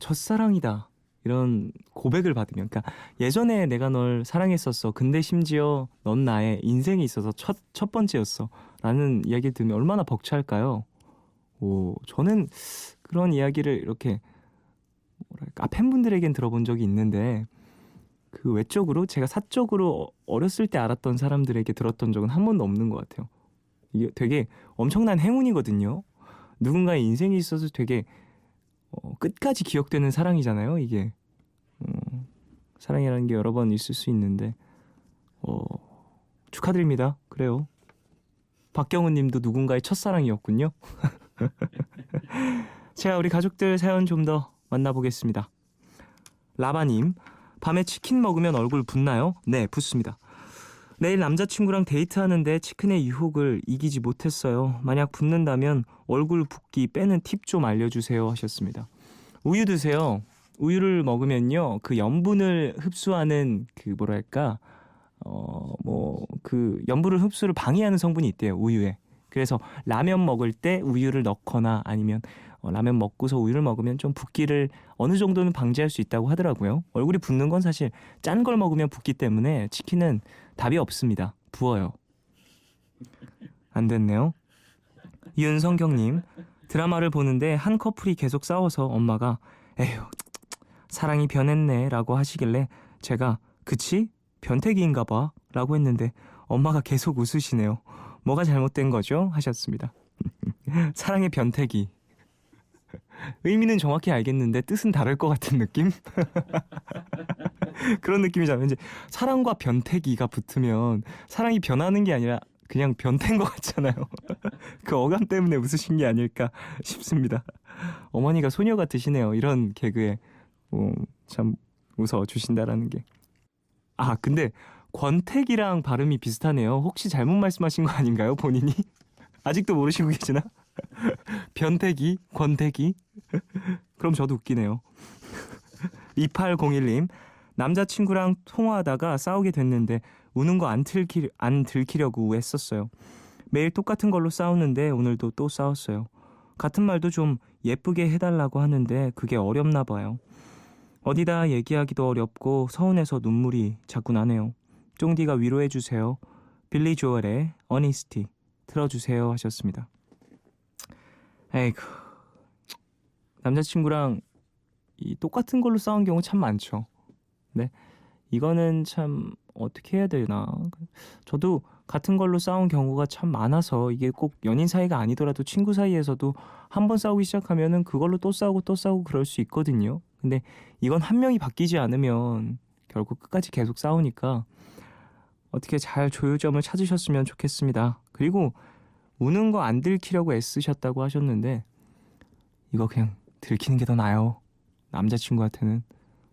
첫사랑이다. 이런 고백을 받으면, 그러니까 예전에 내가 널 사랑했었어. 근데 심지어 넌 나의 인생에 있어서 첫 번째였어. 라는 이야기를 들으면 얼마나 벅찰까요? 저는 그런 이야기를 이렇게 뭐랄까 팬분들에겐 들어본 적이 있는데 그 외적으로 제가 사적으로 어렸을 때 알았던 사람들에게 들었던 적은 한 번도 없는 것 같아요. 이게 되게 엄청난 행운이거든요. 누군가의 인생에 있어서 되게 끝까지 기억되는 사랑이잖아요. 이게 사랑이라는 게 여러 번 있을 수 있는데 축하드립니다. 그래요. 박경훈 님도 누군가의 첫사랑이었군요. 자, 우리 가족들 사연 좀 더 만나보겠습니다. 라바님, 밤에 치킨 먹으면 얼굴 붓나요? 네, 붓습니다. 내일 남자친구랑 데이트하는데 치킨의 유혹을 이기지 못했어요. 만약 붓는다면 얼굴 붓기 빼는 팁 좀 알려주세요 하셨습니다. 우유 드세요. 우유를 먹으면요, 그 염분을 흡수하는 그 뭐랄까 그 염분을 흡수를 방해하는 성분이 있대요, 우유에. 그래서 라면 먹을 때 우유를 넣거나 아니면 라면 먹고서 우유를 먹으면 좀 붓기를 어느 정도는 방지할 수 있다고 하더라고요. 얼굴이 붓는 건 사실 짠 걸 먹으면 붓기 때문에 치킨은 답이 없습니다. 부어요. 안 됐네요. 윤성경님, 드라마를 보는데 한 커플이 계속 싸워서 엄마가 에휴 사랑이 변했네 라고 하시길래 제가 그치? 변태기인가 봐 라고 했는데 엄마가 계속 웃으시네요. 뭐가 잘못된 거죠? 하셨습니다. 사랑의 변태기. 의미는 정확히 알겠는데 뜻은 다를 것 같은 느낌? 그런 느낌이잖아요. 이제 사랑과 변태기가 붙으면 사랑이 변하는 게 아니라 그냥 변태인 것 같잖아요. 그 어감 때문에 웃으신 게 아닐까 싶습니다. 어머니가 소녀 같으시네요. 이런 개그에 참 웃어주신다라는 게. 근데 권태기랑 발음이 비슷하네요. 혹시 잘못 말씀하신 거 아닌가요, 본인이? 아직도 모르시고 계시나? 변태기, 권태기. 그럼 저도 웃기네요. 2801님, 남자친구랑 통화하다가 싸우게 됐는데 우는 거 안 들키려고 했었어요. 매일 똑같은 걸로 싸우는데 오늘도 또 싸웠어요. 같은 말도 좀 예쁘게 해달라고 하는데 그게 어렵나 봐요. 어디다 얘기하기도 어렵고 서운해서 눈물이 자꾸 나네요. 쫑디가 위로해주세요. 빌리 조엘의 어니스티 틀어주세요 하셨습니다. 에이구, 남자친구랑 똑같은 걸로 싸운 경우 참 많죠. 네, 이거는 참 어떻게 해야 되나. 저도 같은 걸로 싸운 경우가 참 많아서 이게 꼭 연인 사이가 아니더라도 친구 사이에서도 한 번 싸우기 시작하면은 그걸로 또 싸우고 그럴 수 있거든요. 근데 이건 한 명이 바뀌지 않으면 결국 끝까지 계속 싸우니까 어떻게 잘 조율점을 찾으셨으면 좋겠습니다. 그리고 우는 거 안 들키려고 애쓰셨다고 하셨는데 이거 그냥 들키는 게 더 나아요. 남자친구한테는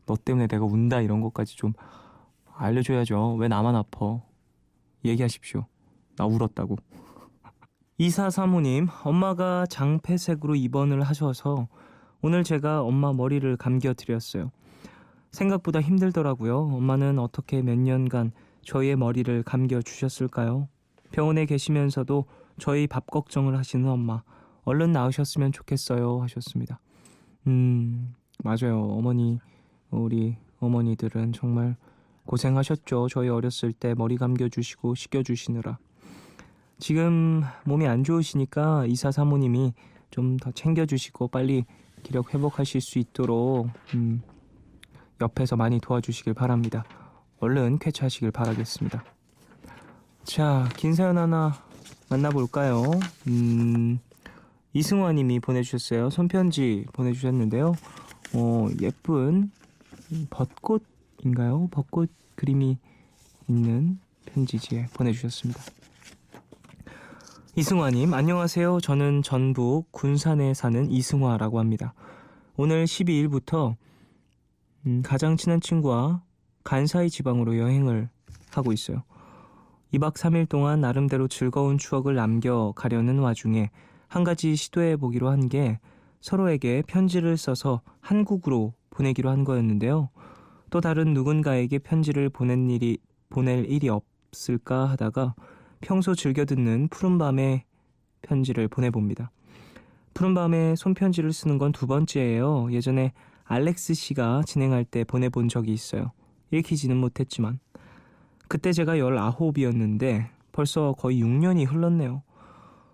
너 때문에 내가 운다 이런 것까지 좀 알려줘야죠. 왜 나만 아파? 얘기하십시오. 나 울었다고. 2435님, 엄마가 장폐색으로 입원을 하셔서 오늘 제가 엄마 머리를 감겨드렸어요. 생각보다 힘들더라고요. 엄마는 어떻게 몇 년간 저희의 머리를 감겨주셨을까요? 병원에 계시면서도 저희 밥 걱정을 하시는 엄마, 얼른 나으셨으면 좋겠어요 하셨습니다. 맞아요. 우리 어머니들은 정말 고생하셨죠. 저희 어렸을 때 머리 감겨주시고 씻겨주시느라. 지금 몸이 안 좋으시니까 2435님이 좀 더 챙겨주시고 빨리 기력 회복하실 수 있도록 옆에서 많이 도와주시길 바랍니다. 얼른 쾌차하시길 바라겠습니다. 자, 긴 사연 하나 만나볼까요? 이승화님이 보내주셨어요. 손편지 보내주셨는데요. 예쁜 벚꽃인가요? 벚꽃 그림이 있는 편지지에 보내주셨습니다. 이승화님, 안녕하세요. 저는 전북 군산에 사는 이승화라고 합니다. 오늘 12일부터 가장 친한 친구와 간사이 지방으로 여행을 하고 있어요. 2박 3일 동안 나름대로 즐거운 추억을 남겨가려는 와중에 한 가지 시도해보기로 한 게 서로에게 편지를 써서 한국으로 보내기로 한 거였는데요. 또 다른 누군가에게 편지를 보낼 일이 없을까 하다가 평소 즐겨 듣는 푸른밤에 편지를 보내봅니다. 푸른밤에 손편지를 쓰는 건 2번째예요. 예전에 알렉스 씨가 진행할 때 보내본 적이 있어요. 읽히지는 못했지만. 그때 제가 19이었는데 벌써 거의 6년이 흘렀네요.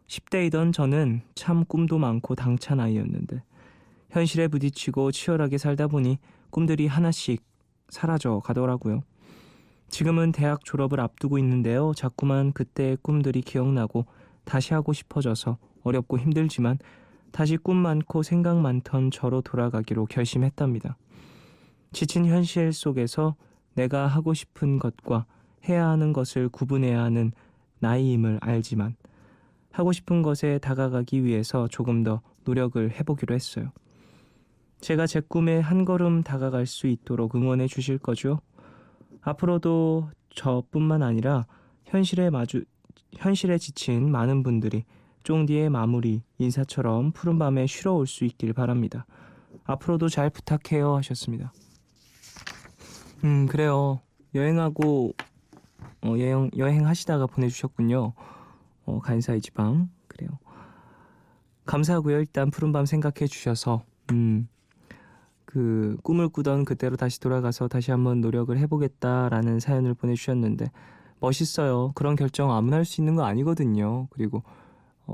10대이던 저는 참 꿈도 많고 당찬 아이였는데 현실에 부딪히고 치열하게 살다 보니 꿈들이 하나씩 사라져 가더라고요. 지금은 대학 졸업을 앞두고 있는데요. 자꾸만 그때의 꿈들이 기억나고 다시 하고 싶어져서 어렵고 힘들지만 다시 꿈 많고 생각 많던 저로 돌아가기로 결심했답니다. 지친 현실 속에서 내가 하고 싶은 것과 해야 하는 것을 구분해야 하는 나이임을 알지만 하고 싶은 것에 다가가기 위해서 조금 더 노력을 해보기로 했어요. 제가 제 꿈에 한 걸음 다가갈 수 있도록 응원해 주실 거죠? 앞으로도 저뿐만 아니라 현실에 지친 많은 분들이 쫑디의 마무리 인사처럼 푸른밤에 쉬러 올 수 있길 바랍니다. 앞으로도 잘 부탁해요 하셨습니다. 그래요. 여행하고 여행하시다가 보내주셨군요. 간사이 지방. 그래요. 감사하고요. 일단 푸른밤 생각해 주셔서 그 꿈을 꾸던 그때로 다시 돌아가서 다시 한번 노력을 해보겠다라는 사연을 보내주셨는데 멋있어요. 그런 결정 아무나 할 수 있는 거 아니거든요. 그리고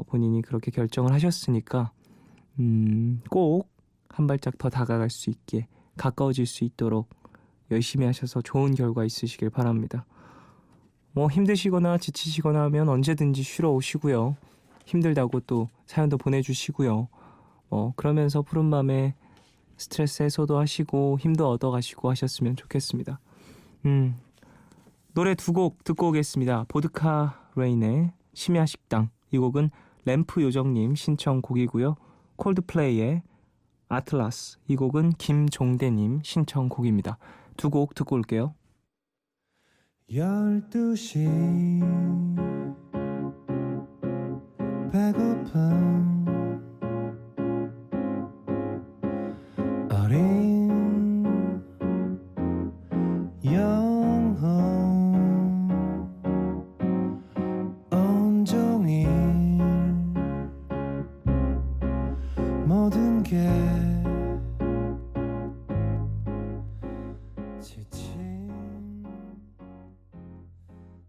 본인이 그렇게 결정을 하셨으니까 꼭 한 발짝 더 다가갈 수 있게 가까워질 수 있도록 열심히 하셔서 좋은 결과 있으시길 바랍니다. 힘드시거나 지치시거나 하면 언제든지 쉬러 오시고요. 힘들다고 또 사연도 보내주시고요. 그러면서 푸른밤에 스트레스 해소도 하시고 힘도 얻어가시고 하셨으면 좋겠습니다. 노래 2곡 듣고 오겠습니다. 보드카 레인의 심야식당. 이 곡은 램프 요정님 신청곡이고요. 콜드플레이의 아틀라스. 이 곡은 김종대님 신청곡입니다. 2곡 듣고 올게요. 12시 배고픈 어린 영혼 온종일 모든 게 지친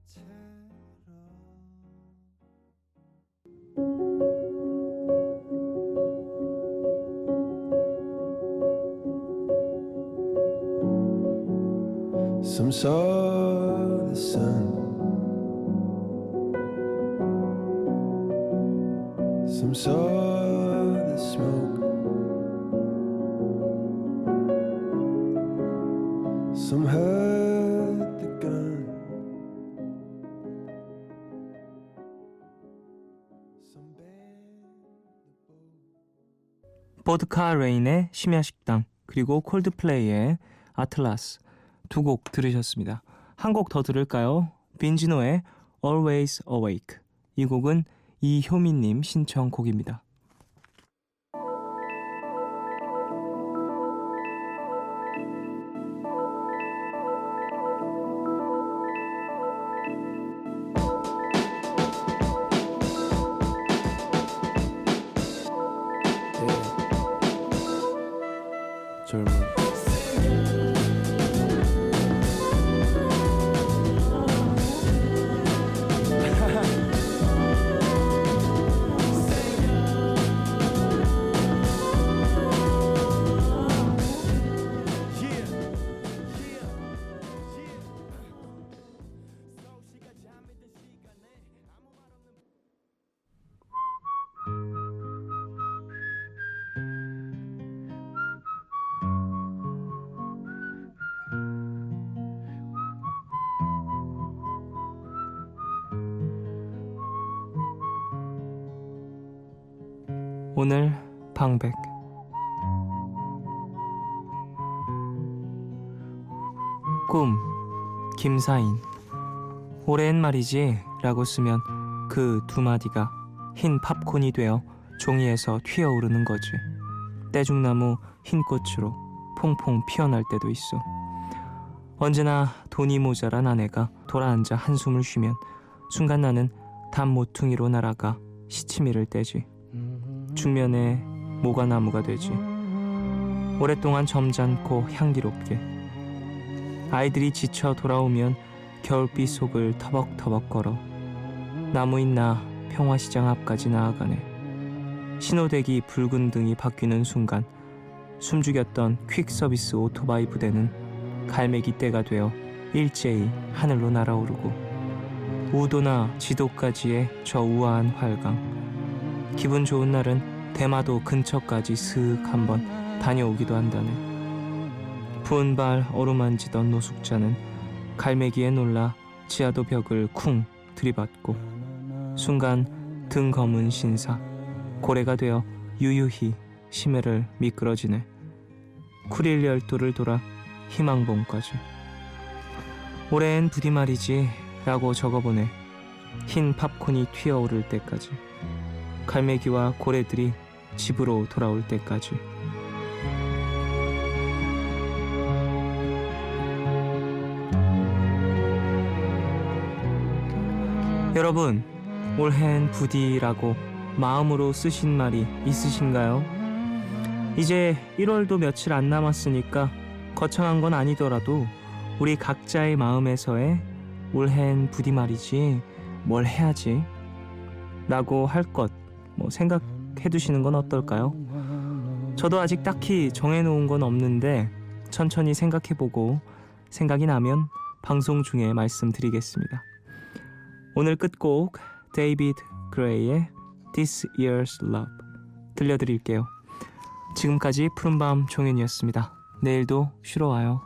채로 Some saw the sun, some saw the smoke, some heard the gun, some bared the bow. 보드카 레인의 심야식당 그리고 콜드플레이의 아틀라스 2곡 들으셨습니다. 한 곡 더 들을까요? 빈지노의 Always Awake. 이 곡은 이효민님 신청곡입니다. 젊은 오늘 방백. 꿈 김사인. 올해엔 말이지 라고 쓰면 그 2마디가 흰 팝콘이 되어 종이에서 튀어오르는 거지. 떼죽나무 흰 꽃으로 퐁퐁 피어날 때도 있어. 언제나 돈이 모자란 아내가 돌아앉아 한숨을 쉬면 순간 나는 담 모퉁이로 날아가 시치미를 떼지. 중면에 모과나무가 되지. 오랫동안 점잖고 향기롭게. 아이들이 지쳐 돌아오면 겨울빛 속을 터벅터벅 걸어 나무인 나 평화시장 앞까지 나아가네. 신호대기 붉은 등이 바뀌는 순간 숨죽였던 퀵서비스 오토바이 부대는 갈매기 떼가 되어 일제히 하늘로 날아오르고 우도나 지도까지의 저 우아한 활강. 기분 좋은 날은 대마도 근처까지 슥 한번 다녀오기도 한다네. 부은 발 어루만지던 노숙자는 갈매기에 놀라 지하도 벽을 쿵 들이받고 순간 등 검은 신사 고래가 되어 유유히 심해를 미끄러지네. 쿠릴 열도를 돌아 희망봉까지. 올해엔 부디 말이지 라고 적어보네. 흰 팝콘이 튀어오를 때까지. 갈매기와 고래들이 집으로 돌아올 때까지. 여러분, 올해엔 부디라고 마음으로 쓰신 말이 있으신가요? 이제 1월도 며칠 안 남았으니까 거창한 건 아니더라도 우리 각자의 마음에서의 올해엔 부디 말이지 뭘 해야지 라고 할 것 생각해 두시는 건 어떨까요? 저도 아직 딱히 정해놓은 건 없는데 천천히 생각해보고 생각이 나면 방송 중에 말씀드리겠습니다. 오늘 끝곡 데이비드 그레이의 This Year's Love 들려드릴게요. 지금까지 푸른밤 종현이었습니다. 내일도 쉬러 와요.